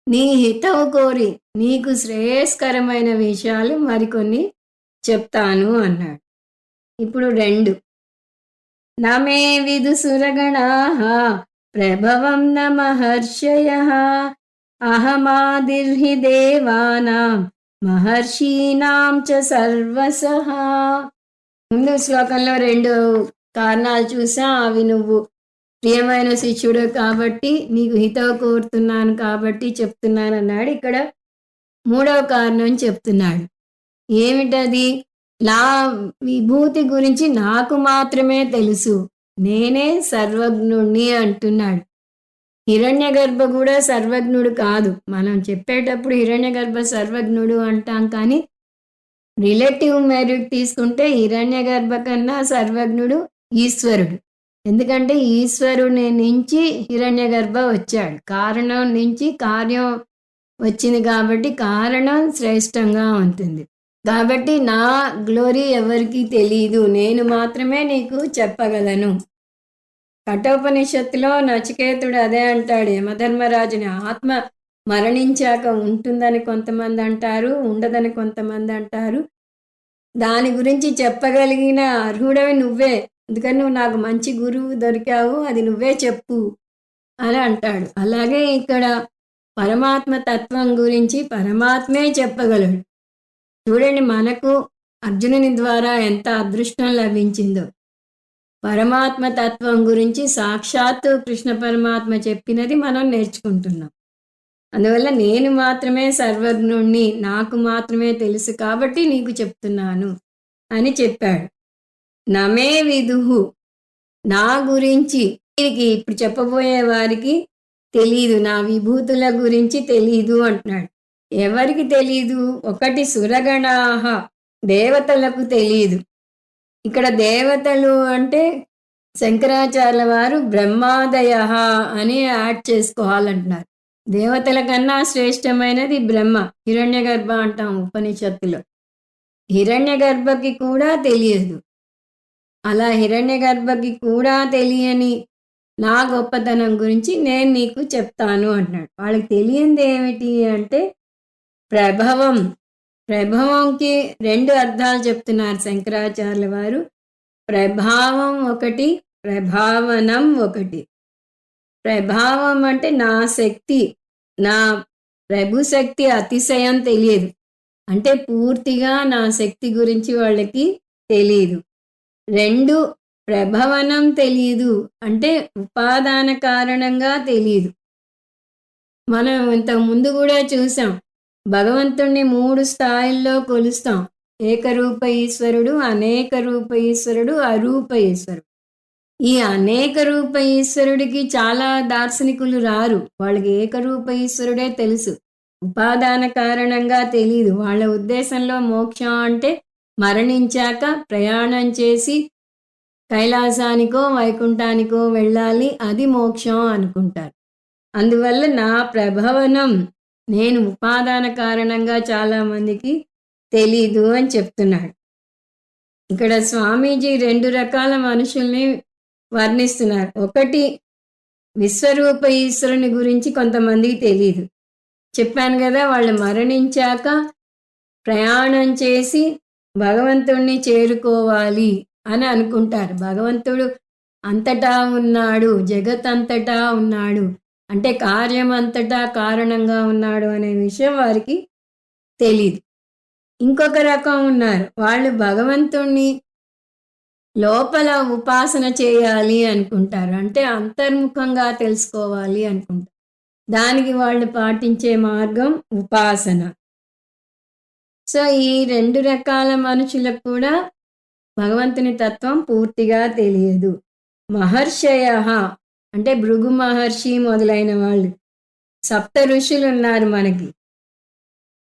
నీ హితవు కోరి నీకు శ్రేయస్కరమైన విషయాలు మరికొన్ని చెప్తాను అన్నాడు. ఇప్పుడు 2, నమే విదుసురగణాః ప్రభవం న మహర్షయః అహమాదిర్హి దేవానాం మహర్షీనాం చ సర్వసః. ముందు శ్లోకంలో 2 కారణాలు చూసాం. అవి నువ్వు ప్రియమైన శిష్యుడు కాబట్టి నీకు హితవు కోరుతున్నాను కాబట్టి చెప్తున్నాను అన్నాడు. ఇక్కడ 3వ కారణం చెప్తున్నాడు. ఏమిటది? నా విభూతి గురించి నాకు మాత్రమే తెలుసు, నేనే సర్వజ్ఞుణ్ణి అంటున్నాడు. హిరణ్యగర్భ కూడా సర్వజ్ఞుడు కాదు. మనం చెప్పేటప్పుడు హిరణ్యగర్భ సర్వజ్ఞుడు అంటాం కానీ, రిలేటివ్ మెరిట్ తీసుకుంటే హిరణ్యగర్భ కన్నా సర్వజ్ఞుడు ఈశ్వరుడు. ఎందుకంటే ఈశ్వరుని నుంచి హిరణ్యగర్భ వచ్చాడు. కారణం నుంచి కార్యం వచ్చింది కాబట్టి కారణం శ్రేష్టంగా ఉంటుంది. కాబట్టి నా గ్లోరీ ఎవరికీ తెలీదు. నేను మాత్రమే నీకు చెప్పగలను. కఠోపనిషత్తులో నచికేతుడు అదే అంటాడు. యమధర్మరాజుని ఆత్మ మరణించాక ఉంటుందని కొంతమంది అంటారు, ఉండదని కొంతమంది అంటారు. దాని గురించి చెప్పగలిగిన అర్హుడవి నువ్వే. అందుకని నువ్వు నాకు మంచి గురువు దొరికావు, అది నువ్వే చెప్పు అని అంటాడు. అలాగే ఇక్కడ పరమాత్మ తత్వం గురించి పరమాత్మే చెప్పగలడు. చూడండి, మనకు అర్జునుని ద్వారా ఎంత అదృష్టం లభించిందో. పరమాత్మ తత్వం గురించి సాక్షాత్తు కృష్ణ పరమాత్మ చెప్పినది మనం నేర్చుకుంటున్నాం. అందువల్ల నేను మాత్రమే సర్వజ్ఞుణ్ణి, నాకు మాత్రమే తెలుసు కాబట్టి నీకు చెప్తున్నాను అని చెప్పాడు. నమే విదుహు, నా గురించి వీరికి ఇప్పుడు చెప్పబోయే వారికి తెలీదు, నా విభూతుల గురించి తెలీదు అంటున్నాడు. ఎవరికి తెలీదు? ఒకటి సురగణాహ, దేవతలకు తెలీదు. ఇక్కడ దేవతలు అంటే శంకరాచార్యుల వారు బ్రహ్మాదయ అని యాడ్ చేసుకోవాలంటున్నారు. దేవతల కన్నా శ్రేష్టమైనది బ్రహ్మ. హిరణ్యగర్భ అంటాం ఉపనిషత్తులో. హిరణ్యగర్భకి కూడా తెలియదు. అలా హిరణ్యగర్భకి కూడా తెలియని నా గొప్పతనం గురించి నేను నీకు చెప్తాను అంటున్నాడు. వాళ్ళకి తెలియంది ఏమిటి అంటే ప్రభవం. ప్రభవంకి రెండు అర్థాలు చెప్తున్నారు శంకరాచార్యుల వారు. ప్రభావం ఒకటి, ప్రభావనం ఒకటి. ప్రభావం అంటే నా శక్తి, నా ప్రభు శక్తి అతిశయం తెలియదు. అంటే పూర్తిగా నా శక్తి గురించి వాళ్ళకి తెలియదు. రెండు, ప్రభవనం తెలియదు అంటే ఉపాదాన కారణంగా తెలియదు. మనం ఇంతకు ముందు కూడా చూసాం, భగవంతుణ్ణి 3 స్థాయిల్లో కొలుస్తాం. ఏకరూప ఈశ్వరుడు, అనేక రూప ఈశ్వరుడు, అరూప ఈశ్వరుడు. ఈ అనేక రూప ఈశ్వరుడికి చాలా దార్శనికులు రారు. వాళ్ళకి ఏకరూప ఈశ్వరుడే తెలుసు, ఉపాదాన కారణంగా తెలియదు. వాళ్ళ ఉద్దేశంలో మోక్షం అంటే మరణించాక ప్రయాణం చేసి కైలాసానికో వైకుంఠానికో వెళ్ళాలి, అది మోక్షం అనుకుంటారు. అందువల్ల నా ప్రభవనం, నేను ఉపాదాన కారణంగా చాలామందికి తెలీదు అని చెప్తున్నాడు. ఇక్కడ స్వామీజీ 2 రకాల మనుషుల్ని వర్ణిస్తున్నారు. ఒకటి, విశ్వరూప ఈశ్వరుని గురించి కొంతమందికి తెలీదు. చెప్పాను కదా, వాళ్ళు మరణించాక ప్రయాణం చేసి భగవంతుణ్ణి చేరుకోవాలి అని అనుకుంటారు. భగవంతుడు అంతటా ఉన్నాడు, జగత్ అంతటా ఉన్నాడు అంటే కార్యం అంతటా కారణంగా ఉన్నాడు అనే విషయం వారికి తెలీదు. ఇంకొక రకం ఉన్నారు, వాళ్ళు భగవంతుణ్ణి లోపల ఉపాసన చేయాలి అనుకుంటారు. అంటే అంతర్ముఖంగా తెలుసుకోవాలి అనుకుంటారు. దానికి వాళ్ళు పాటించే మార్గం ఉపాసన. సో ఈ 2 రకాల మనుషులకు కూడా భగవంతుని తత్వం పూర్తిగా తెలియదు. మహర్షయ అంటే భృగు మహర్షి మొదలైన వాళ్ళు, సప్త ఋషులు ఉన్నారు మనకి.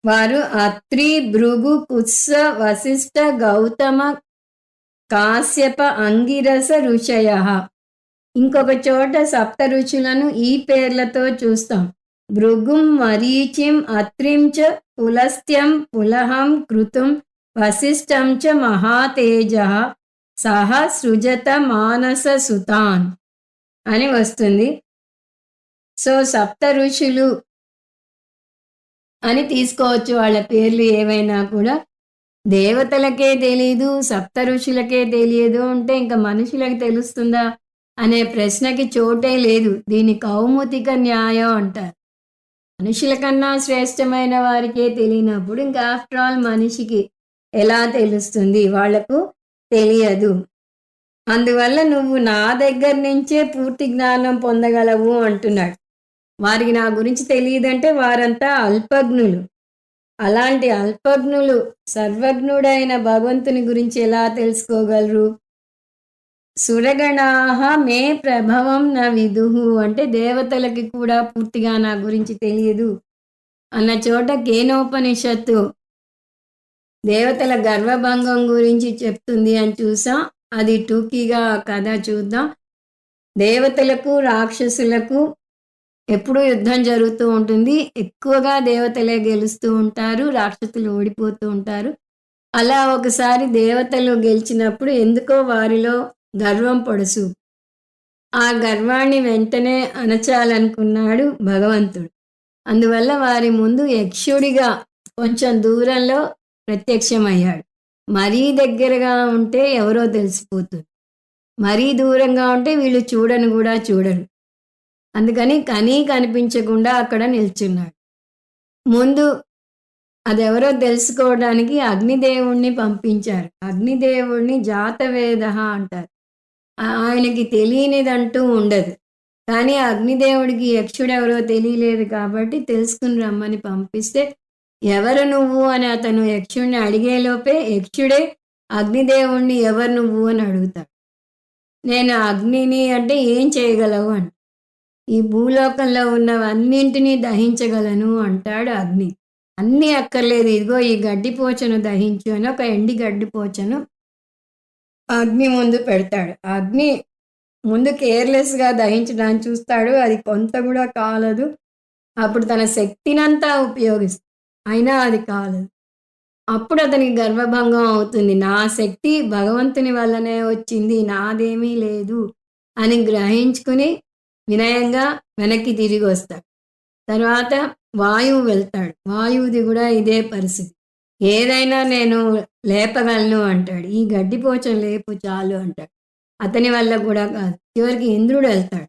వారు అత్రి, భృగు, కుత్స, వశిష్ఠ, గౌతమ, కాశ్యప, అంగిరస ఋషయ. ఇంకొక చోట సప్త ఋషులను ఈ పేర్లతో చూస్తాం. భృగుం, మరీచిం, అత్రిం చ పులస్త్యం, పులహం, కృతుం, వశిష్ఠం చ మహాతేజ సహ సృజత మానస సుతాన్ అని వస్తుంది. సో సప్త ఋషులు అని తీసుకోవచ్చు వాళ్ళ పేర్లు ఏవైనా కూడా. దేవతలకే తెలీదు, సప్త ఋషులకే తెలియదు అంటే ఇంకా మనుషులకు తెలుస్తుందా అనే ప్రశ్నకి చోటే లేదు. దీని కౌముతిక న్యాయం అంటారు. మనుషుల కన్నా శ్రేష్టమైన వారికే తెలియనప్పుడు ఇంకా ఆఫ్టర్ ఆల్ మనిషికి ఎలా తెలుస్తుంది? వాళ్లకు తెలియదు. అందువల్ల నువ్వు నా దగ్గర నుంచే పూర్తి జ్ఞానం పొందగలవు అంటున్నాడు. వారికి నా గురించి తెలియదంటే వారంతా అల్పజ్ఞులు. అలాంటి అల్పజ్ఞులు సర్వజ్ఞుడైన భగవంతుని గురించి ఎలా తెలుసుకోగలరు? సురగణాః మే ప్రభవం న విదుః అంటే దేవతలకి కూడా పూర్తిగా నా గురించి తెలియదు అన్న చోట కేనోపనిషత్తు దేవతల గర్వభంగం గురించి చెప్తుంది అని చూసాం. అది టూకీగా కథ చూద్దాం. దేవతలకు రాక్షసులకు ఎప్పుడూ యుద్ధం జరుగుతూ ఉంటుంది. ఎక్కువగా దేవతలే గెలుస్తూ ఉంటారు, రాక్షసులు ఓడిపోతూ ఉంటారు. అలా ఒకసారి దేవతలు గెలిచినప్పుడు ఎందుకో వారిలో గర్వం పొడసు. ఆ గర్వాన్ని వెంటనే అణచాలనుకున్నాడు భగవంతుడు. అందువల్ల వారి ముందు యక్షుడిగా కొంచెం దూరంలో ప్రత్యక్షమయ్యాడు. మరీ దగ్గరగా ఉంటే ఎవరో తెలిసిపోతుంది, మరీ దూరంగా ఉంటే వీళ్ళు చూడను కూడా చూడరు. అందుకని కనిపించకుండా అక్కడ నిల్చున్నాడు. ముందు అదెవరో తెలుసుకోవడానికి అగ్నిదేవుణ్ణి పంపించారు. అగ్నిదేవుణ్ణి జాతవేద అంటారు. ఆయనకి తెలియనిదంటూ ఉండదు. కానీ అగ్నిదేవుడికి యక్షుడెవరో తెలియలేదు కాబట్టి తెలుసుకుని రమ్మని పంపిస్తే, ఎవరు నువ్వు అని అతను యక్షుడిని అడిగేలోపే యక్షుడే అగ్నిదేవుణ్ణి ఎవరు నువ్వు అని అడుగుతాడు. నేను అగ్నిని అంటే ఏం చేయగలవు అంట. ఈ భూలోకంలో ఉన్నవన్నింటినీ దహించగలను అంటాడు అగ్ని. అన్నీ అక్కర్లేదు, ఇదిగో ఈ గడ్డిపోచను దహించు అని ఒక ఎండి గడ్డిపోచను అగ్ని ముందు పెడతాడు. అగ్ని ముందు కేర్లెస్గా దహించడానికి చూస్తాడు, అది కొంత కూడా కాలదు. అప్పుడు తన శక్తినంతా ఉపయోగిస్తాడు, అయినా అది కాలదు. అప్పుడు అతనికి గర్వభంగం అవుతుంది. నా శక్తి భగవంతుని వల్లనే వచ్చింది, నాదేమీ లేదు అని గ్రహించుకుని వినయంగా వెనక్కి తిరిగి వస్తాడు. తర్వాత వాయువు వెళ్తాడు. వాయువుది కూడా ఇదే పరిస్థితి. ఏదైనా నేను లేపగలను అంటాడు. ఈ గడ్డిపోచం లేపు చాలు అంటాడు. అతని వల్ల కూడా కాదు. చివరికి ఇంద్రుడు వెళ్తాడు.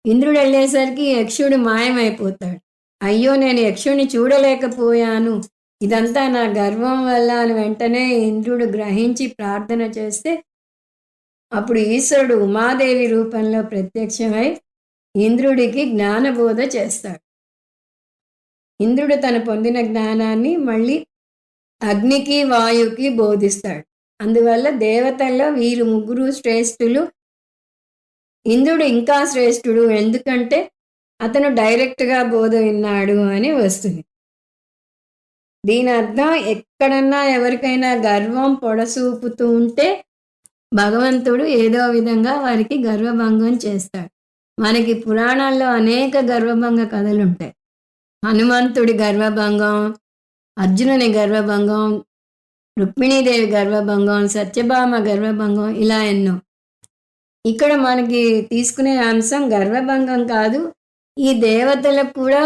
ఇంద్రుడు వెళ్ళేసరికి యక్షుడు మాయమైపోతాడు. అయ్యో, నేను యక్షుడిని చూడలేకపోయాను, ఇదంతా నా గర్వం వల్ల అని వెంటనే ఇంద్రుడు గ్రహించి ప్రార్థన చేస్తే అప్పుడు ఈశ్వరుడు ఉమాదేవి రూపంలో ప్రత్యక్షమై ఇంద్రుడికి జ్ఞానబోధ చేస్తాడు. ఇంద్రుడు తను పొందిన జ్ఞానాన్ని మళ్ళీ అగ్నికి వాయువుకి బోధిస్తాడు. అందువల్ల దేవతల్లో వీరు ముగ్గురు శ్రేష్ఠులు. ఇంద్రుడు ఇంకా శ్రేష్ఠుడు, ఎందుకంటే అతను డైరెక్ట్గా బోధ విన్నాడు అని వస్తుంది. దీని అర్థం ఎక్కడన్నా ఎవరికైనా గర్వం పొడసూపుతూ ఉంటే భగవంతుడు ఏదో విధంగా వారికి గర్వభంగం చేస్తాడు. మనకి పురాణాల్లో అనేక గర్వభంగ కథలు ఉంటాయి. హనుమంతుడి గర్వభంగం, అర్జునుని గర్వభంగం, రుక్మిణీదేవి గర్వభంగం, సత్యభామ గర్వభంగం, ఇలా ఎన్నో. ఇక్కడ మనకి తీసుకునే అంశం గర్వభంగం కాదు. ఈ దేవతలకు కూడా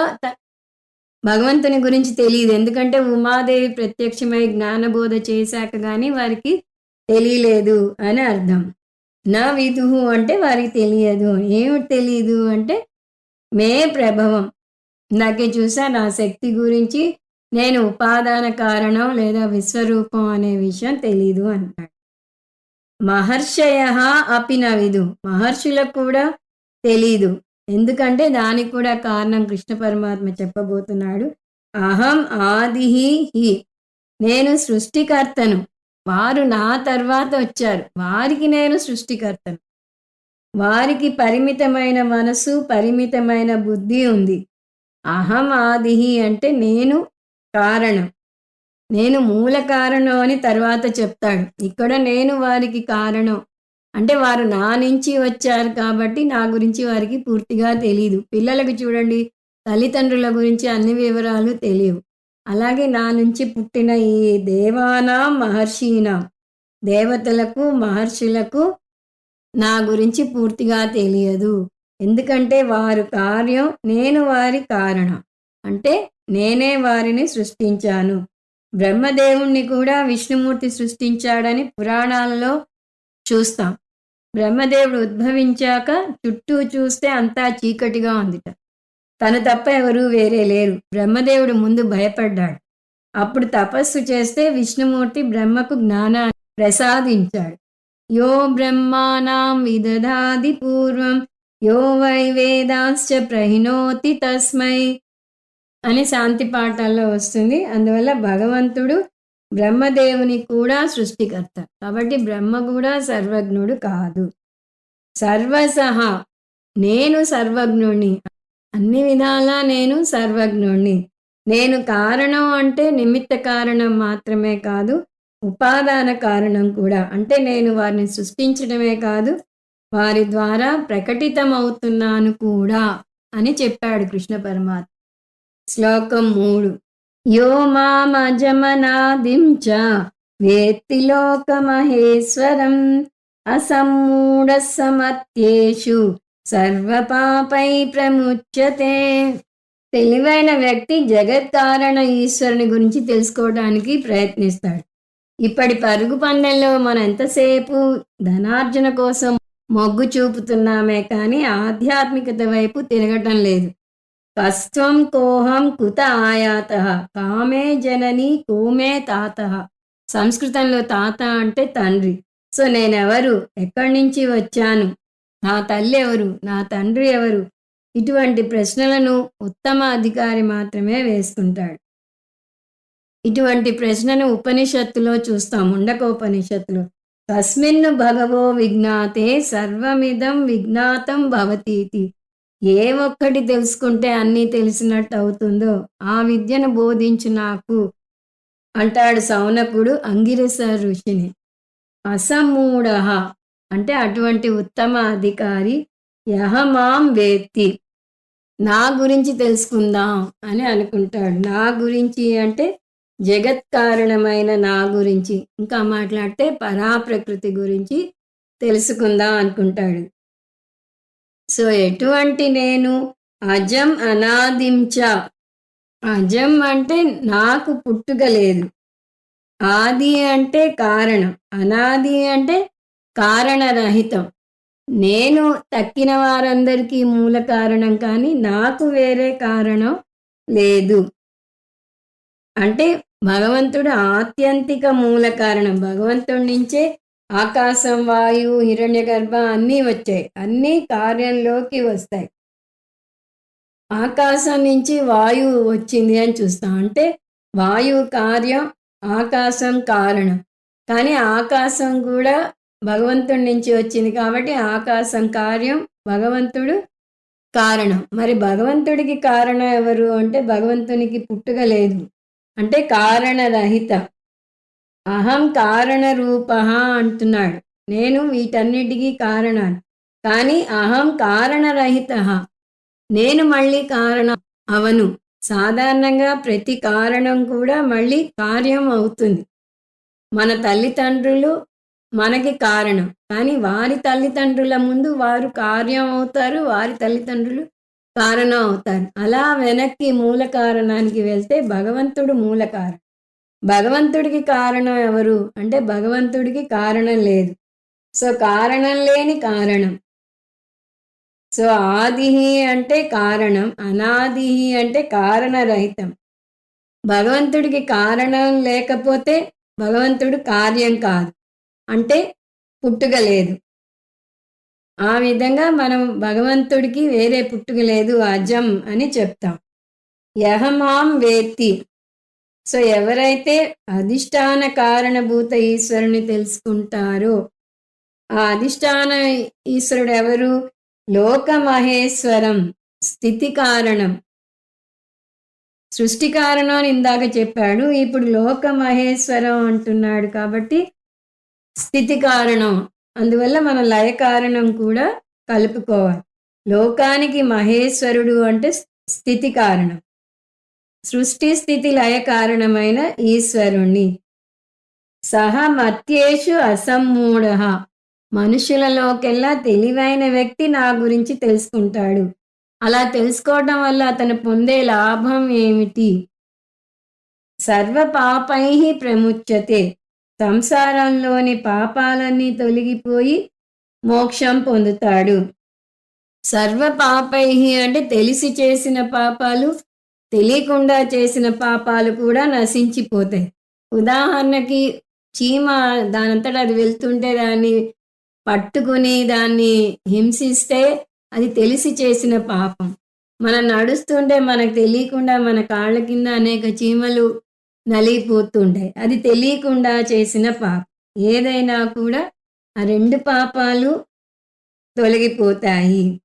భగవంతుని గురించి తెలియదు, ఎందుకంటే ఉమాదేవి ప్రత్యక్షమై జ్ఞానబోధ చేశాక కానీ వారికి తెలియలేదు అని అర్థం. నా విదుహు అంటే వారికి తెలియదు. ఏమిటి తెలియదు అంటే మే ప్రభవం, ఇందాకే చూసా నా శక్తి గురించి, నేను ఉపాదాన కారణం లేదా విశ్వరూపం అనే విషయం తెలీదు అంటాడు. మహర్షయ అపి న విదు, మహర్షులకు కూడా తెలీదు, ఎందుకంటే దానికి కూడా కారణం కృష్ణ పరమాత్మ చెప్పబోతున్నాడు. అహం ఆదిహి హి, నేను సృష్టికర్తను, వారు నా తర్వాత వచ్చారు, వారికి నేను సృష్టికర్తను. వారికి పరిమితమైన మనసు, పరిమితమైన బుద్ధి ఉంది. అహం ఆదిహి అంటే నేను కారణం, నేను మూల కారణం అని తర్వాత చెప్తాడు. ఇక్కడ నేను వారికి కారణం అంటే వారు నా నుంచి వచ్చారు కాబట్టి నా గురించి వారికి పూర్తిగా తెలియదు. పిల్లలకు చూడండి, తల్లిదండ్రుల గురించి అన్ని వివరాలు తెలియవు. అలాగే నా నుంచి పుట్టిన ఈ దేవానాం మహర్షీనాం, దేవతలకు మహర్షులకు నా గురించి పూర్తిగా తెలియదు. ఎందుకంటే వారు కార్యం, నేను వారి కారణం. అంటే నేనే వారిని సృష్టించాను. బ్రహ్మదేవుణ్ణి కూడా విష్ణుమూర్తి సృష్టించాడని పురాణాలలో చూస్తాం. బ్రహ్మదేవుడు ఉద్భవించాక చుట్టూ చూస్తే అంతా చీకటిగా ఉందిట. తను తప్ప ఎవరూ వేరే లేరు. బ్రహ్మదేవుడు ముందు భయపడ్డాడు. అప్పుడు తపస్సు చేస్తే విష్ణుమూర్తి బ్రహ్మకు జ్ఞానాన్ని ప్రసాదించాడు. యో బ్రహ్మానాం విదధాది పూర్వం యో వై వేదాంశ్చ ప్రహిణోతి తస్మై అని శాంతి పాఠాల్లో వస్తుంది. అందువల్ల భగవంతుడు బ్రహ్మదేవుని కూడా సృష్టికర్త, కాబట్టి బ్రహ్మ కూడా సర్వజ్ఞుడు కాదు. సర్వసహ నేను సర్వజ్ఞుణ్ణి. అన్ని విధాలా నేను సర్వజ్ఞుణ్ణి. నేను కారణం అంటే నిమిత్త కారణం మాత్రమే కాదు, ఉపాదాన కారణం కూడా. అంటే నేను వారిని సృష్టించడమే కాదు, వారి ద్వారా ప్రకటితమవుతున్నాను కూడా అని చెప్పాడు కృష్ణ పరమాత్మ. శ్లోకం 3. యో మామజమనాదిం చ వేత్తి లోకమహేశ్వరం అసమ్మూఢ సమత్యేషు సర్వపాపై ప్రముచ్యతే. తెలివైన వ్యక్తి జగత్ కారణ ఈశ్వరుని గురించి తెలుసుకోవడానికి ప్రయత్నిస్తాడు. ఇప్పటి పరుగు పందెంలో మనం ఎంతసేపు ధనార్జన కోసం మొగ్గు చూపుతున్నామే కానీ ఆధ్యాత్మికత వైపు తిరగటం లేదు. కస్త్వం కోహం కుత ఆయాత కామే జనని కోమే తాత. సంస్కృతంలో తాత అంటే తండ్రి. సో నేనెవరు, ఎక్కడి నుంచి వచ్చాను, నా తల్లి ఎవరు, నా తండ్రి ఎవరు, ఇటువంటి ప్రశ్నలను ఉత్తమ అధికారి మాత్రమే వేసుకుంటాడు. ఇటువంటి ప్రశ్నను ఉపనిషత్తులో చూస్తాం. ముండకోపనిషత్తులో తస్మిన్ను భగవో విజ్ఞాతే సర్వమిదం విజ్ఞాతం భవతీతి. ఏ ఒక్కటి తెలుసుకుంటే అన్నీ తెలిసినట్టు అవుతుందో ఆ విద్యను బోధించు నాకు అంటాడు సౌనకుడు అంగిరస ఋషిని. అసమూఢ అంటే అటువంటి ఉత్తమ అధికారి యహమాం వేత్తి, నా గురించి తెలుసుకుందాం అని అనుకుంటాడు. నా గురించి అంటే జగత్ కారణమైన నా గురించి, ఇంకా మాట్లాడితే పరాప్రకృతి గురించి తెలుసుకుందాం అనుకుంటాడు. సో ఎటువంటి నేను అజం అనాదించ. అజం అంటే నాకు పుట్టుక లేదు, ఆది అంటే కారణం, అనాది అంటే కారణరహితం. నేను తక్కిన వారందరికీ మూల కారణం కానీ నాకు వేరే కారణం లేదు. అంటే భగవంతుడు ఆత్యంతిక మూల కారణం. భగవంతుడి నుంచే ఆకాశం, వాయువు, హిరణ్యగర్భ అన్నీ వచ్చాయి, అన్నీ కార్యంలోకి వస్తాయి. ఆకాశం నుంచి వాయువు వచ్చింది అని చూస్తాం. అంటే వాయువు కార్యం, ఆకాశం కారణం. కానీ ఆకాశం కూడా భగవంతుడి నుంచి వచ్చింది కాబట్టి ఆకాశం కార్యం, భగవంతుడు కారణం. మరి భగవంతుడికి కారణం ఎవరు అంటే భగవంతునికి పుట్టుక లేదు, అంటే కారణరహిత. అహం కారణ రూప అంటున్నాడు. నేను వీటన్నిటికీ కారణాన్ని, కానీ అహం కారణరహిత. నేను మళ్ళీ కారణం అవను. సాధారణంగా ప్రతి కారణం కూడా మళ్ళీ కార్యం అవుతుంది. మన తల్లిదండ్రులు మనకి కారణం, కానీ వారి తల్లిదండ్రుల ముందు వారు కార్యం అవుతారు, వారి తల్లిదండ్రులు కారణం అవుతారు. అలా వెనక్కి మూల కారణానికి వెళ్తే భగవంతుడు మూల కారణం. భగవంతుడికి కారణం ఎవరు అంటే భగవంతుడికి కారణం లేదు. సో కారణం లేని కారణం. సో ఆదిహి అంటే కారణం, అనాదిహి అంటే కారణరహితం. భగవంతుడికి కారణం లేకపోతే భగవంతుడు కార్యం కాదు, అంటే పుట్టుక లేదు. ఆ విధంగా మనం భగవంతుడికి వేరే పుట్టుక లేదు, అజం అని చెప్తాం. యహమాం వేత్తి. సో ఎవరైతే అధిష్టాన కారణభూత ఈశ్వరుని తెలుసుకుంటారో, ఆ అధిష్టాన ఈశ్వరుడు ఎవరు? లోకమహేశ్వరం, స్థితి కారణం. సృష్టి కారణం అని ఇందాక చెప్పాడు, ఇప్పుడు లోకమహేశ్వరం అంటున్నాడు కాబట్టి స్థితి కారణం. అందువల్ల మన లయ కారణం కూడా కలుపుకోవాలి. లోకానికి మహేశ్వరుడు అంటే స్థితి కారణం, సృష్టి స్థితి లయ కారణమైన ఈశ్వరుణ్ణి. సహ మత్యేషు అసమ్మూఢ. మనుషులలోకెల్లా తెలివైన వ్యక్తి నా గురించి తెలుసుకుంటాడు. అలా తెలుసుకోవడం వల్ల అతను పొందే లాభం ఏమిటి? సర్వ పాపై ప్రముచ్యతే. సంసారంలోని పాపాలన్నీ తొలగిపోయి మోక్షం పొందుతాడు. సర్వ పాపై అంటే తెలిసి చేసిన పాపాలు, తెలియకుండా చేసిన పాపాలు కూడా నశించిపోతాయి. ఉదాహరణకి చీమ దానంతటా అది వెళ్తుంటే దాన్ని పట్టుకుని దాన్ని హింసిస్తే అది తెలిసి చేసిన పాపం. మనం నడుస్తుంటే మనకు తెలియకుండా మన కాళ్ళ కింద అనేక చీమలు నలిగిపోతుంటాయి, అది తెలియకుండా చేసిన పాపం. ఏదైనా కూడా ఆ రెండు పాపాలు తొలగిపోతాయి.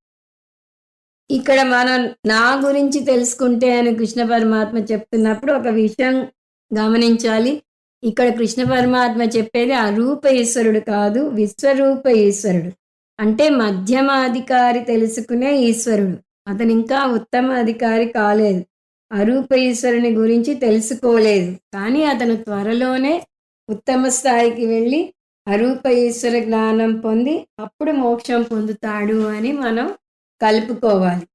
ఇక్కడ మనం నా గురించి తెలుసుకుంటే అని కృష్ణ పరమాత్మ చెప్తున్నప్పుడు ఒక విషయం గమనించాలి. ఇక్కడ కృష్ణ పరమాత్మ చెప్పేది అరూప ఈశ్వరుడు కాదు, విశ్వరూప ఈశ్వరుడు. అంటే మధ్యమ అధికారి తెలుసుకునే ఈశ్వరుడు. అతనింకా ఉత్తమ అధికారి కాలేదు. అరూప ఈశ్వరుని గురించి తెలుసుకోలేదు. కానీ అతను త్వరలోనే ఉత్తమ స్థాయికి వెళ్ళి అరూప ఈశ్వర జ్ఞానం పొంది అప్పుడు మోక్షం పొందుతాడు అని మనం కలుపుకోవాలి.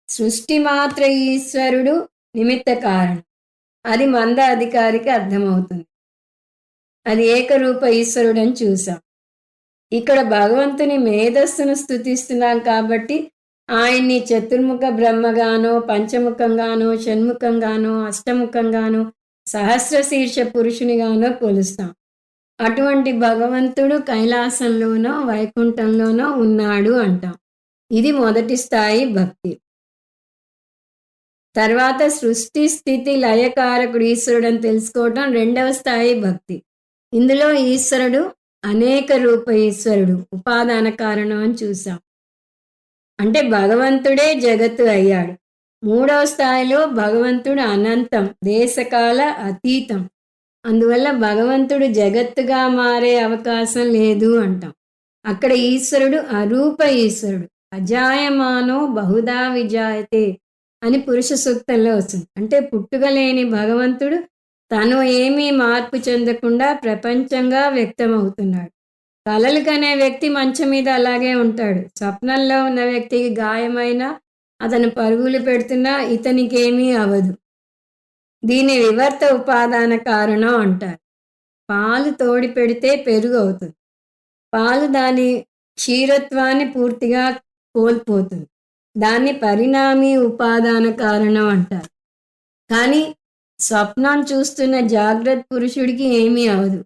సృష్టి మాత్ర ఈశ్వరుడు నిమిత్త కారణం. అది మంద అధికారికి అర్థమవుతుంది. అది ఏకరూప ఈశ్వరుడు అని చూసాం. ఇక్కడ భగవంతుని మేధస్సును స్తుతిస్తున్నాం కాబట్టి ఆయన్ని చతుర్ముఖ బ్రహ్మగానో, పంచముఖంగానో, షణ్ముఖంగానో, అష్టముఖంగానో, సహస్రశీర్ష పురుషునిగానో కొలుస్తాం. అటువంటి భగవంతుడు కైలాసంలోనో వైకుంఠంలోనో ఉన్నాడు అంటాం. ఇది మొదటి స్థాయి భక్తి. తర్వాత సృష్టి స్థితి లయకారకుడు ఈశ్వరుడు అని తెలుసుకోవటం రెండవ స్థాయి భక్తి. ఇందులో ఈశ్వరుడు అనేక రూప ఈశ్వరుడు, ఉపాదాన కారణం అని చూసాం. అంటే భగవంతుడే జగత్తు అయ్యాడు. మూడవ స్థాయిలో భగవంతుడు అనంతం, దేశకాల అతీతం. అందువల్ల భగవంతుడు జగత్తుగా మారే అవకాశం లేదు అంటాం. అక్కడ ఈశ్వరుడు అరూప ఈశ్వరుడు. అజాయమానో బహుదా విజాయతే అని పురుష సూక్తంలో వస్తుంది. అంటే పుట్టుకలేని భగవంతుడు తను ఏమీ మార్పు చెందకుండా ప్రపంచంగా వ్యక్తమవుతున్నాడు. కలలు కనే వ్యక్తి మంచం మీద అలాగే ఉంటాడు. స్వప్నంలో ఉన్న వ్యక్తికి గాయమైనా అతను పరుగులు పెడుతున్నా ఇతనికి ఏమీ అవదు. దీని వివర్త ఉపాదాన కారణం అంటారు. పాలు తోడి పెడితే పెరుగు అవుతుంది. పాలు దాని క్షీరత్వాన్ని పూర్తిగా కోల్పోతుంది. దాన్ని పరిణామి ఉపాదాన కారణం అంటారు. కానీ స్వప్నం చూస్తున్న జాగ్రత్త పురుషుడికి ఏమీ అవదు.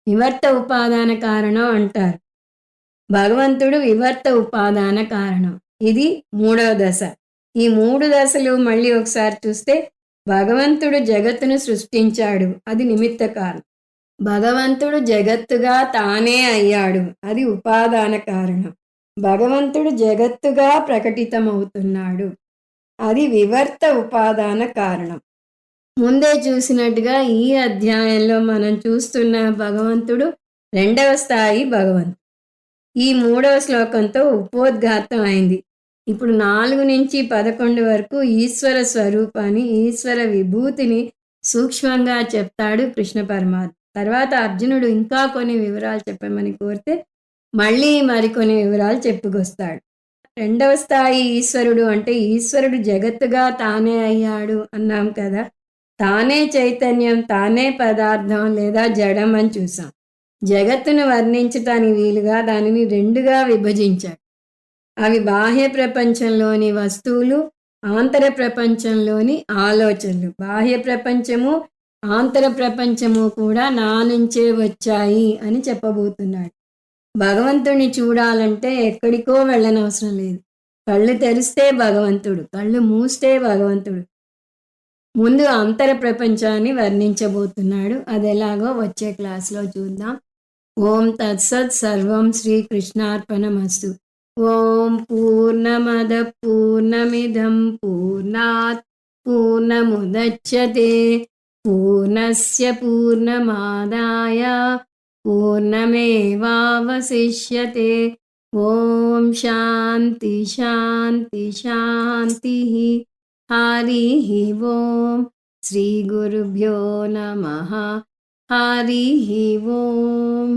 వివర్త ఉపాదాన కారణం అంటారు. భగవంతుడు వివర్త ఉపాదాన కారణం. ఇది మూడవ దశ. ఈ మూడు దశలు మళ్ళీ ఒకసారి చూస్తే భగవంతుడు జగత్తును సృష్టించాడు, అది నిమిత్త కారణం. భగవంతుడు జగత్తుగా తానే అయ్యాడు, అది ఉపాదాన కారణం. భగవంతుడు జగత్తుగా ప్రకటితమవుతున్నాడు, అది వివర్త ఉపాదాన కారణం. ముందే చూసినట్టుగా ఈ అధ్యాయంలో మనం చూస్తున్న భగవంతుడు రెండవ స్థాయి భగవంతుడు. ఈ మూడవ శ్లోకంతో ఉపోద్ఘాతం అయింది. ఇప్పుడు 4 నుంచి 11 వరకు ఈశ్వర స్వరూపాన్ని, ఈశ్వర విభూతిని సూక్ష్మంగా చెప్తాడు కృష్ణ పరమాత్మ. తర్వాత అర్జునుడు ఇంకా కొన్ని వివరాలు చెప్పమని కోరితే మళ్ళీ మరికొన్ని వివరాలు చెప్పుకొస్తాడు. రెండవ స్థాయి ఈశ్వరుడు అంటే ఈశ్వరుడు జగత్తుగా తానే అయ్యాడు అన్నాం కదా. తానే చైతన్యం, తానే పదార్థం లేదా జడం అని చూసాం. జగత్తును వర్ణించటానికి వీలుగా దానిని రెండుగా విభజించాడు. అవి బాహ్య ప్రపంచంలోని వస్తువులు, ఆంతర ప్రపంచంలోని ఆలోచనలు. బాహ్య ప్రపంచము, ఆంతర ప్రపంచము కూడా నా నుంచే వచ్చాయి అని చెప్పబోతున్నాడు. భగవంతుడిని చూడాలంటే ఎక్కడికో వెళ్ళనవసరం లేదు. కళ్ళు తెరిస్తే భగవంతుడు, కళ్ళు మూస్తే భగవంతుడు. ముందు అంతర ప్రపంచాన్ని వర్ణించబోతున్నాడు. అది ఎలాగో వచ్చే క్లాస్లో చూద్దాం. ఓం తత్సత్. సర్వం శ్రీకృష్ణార్పణమస్తు. ఓం పూర్ణమద పూర్ణమిదం పూర్ణాత్ పూర్ణముదచ్యతే పూర్ణస్య పూర్ణమాదాయ పూర్ణమేవావశిష్యతే. ఓం శాంతి శాంతి శాంతి. హరి ఓం. శ్రీ గురుభ్యో నమః. హరి ఓం.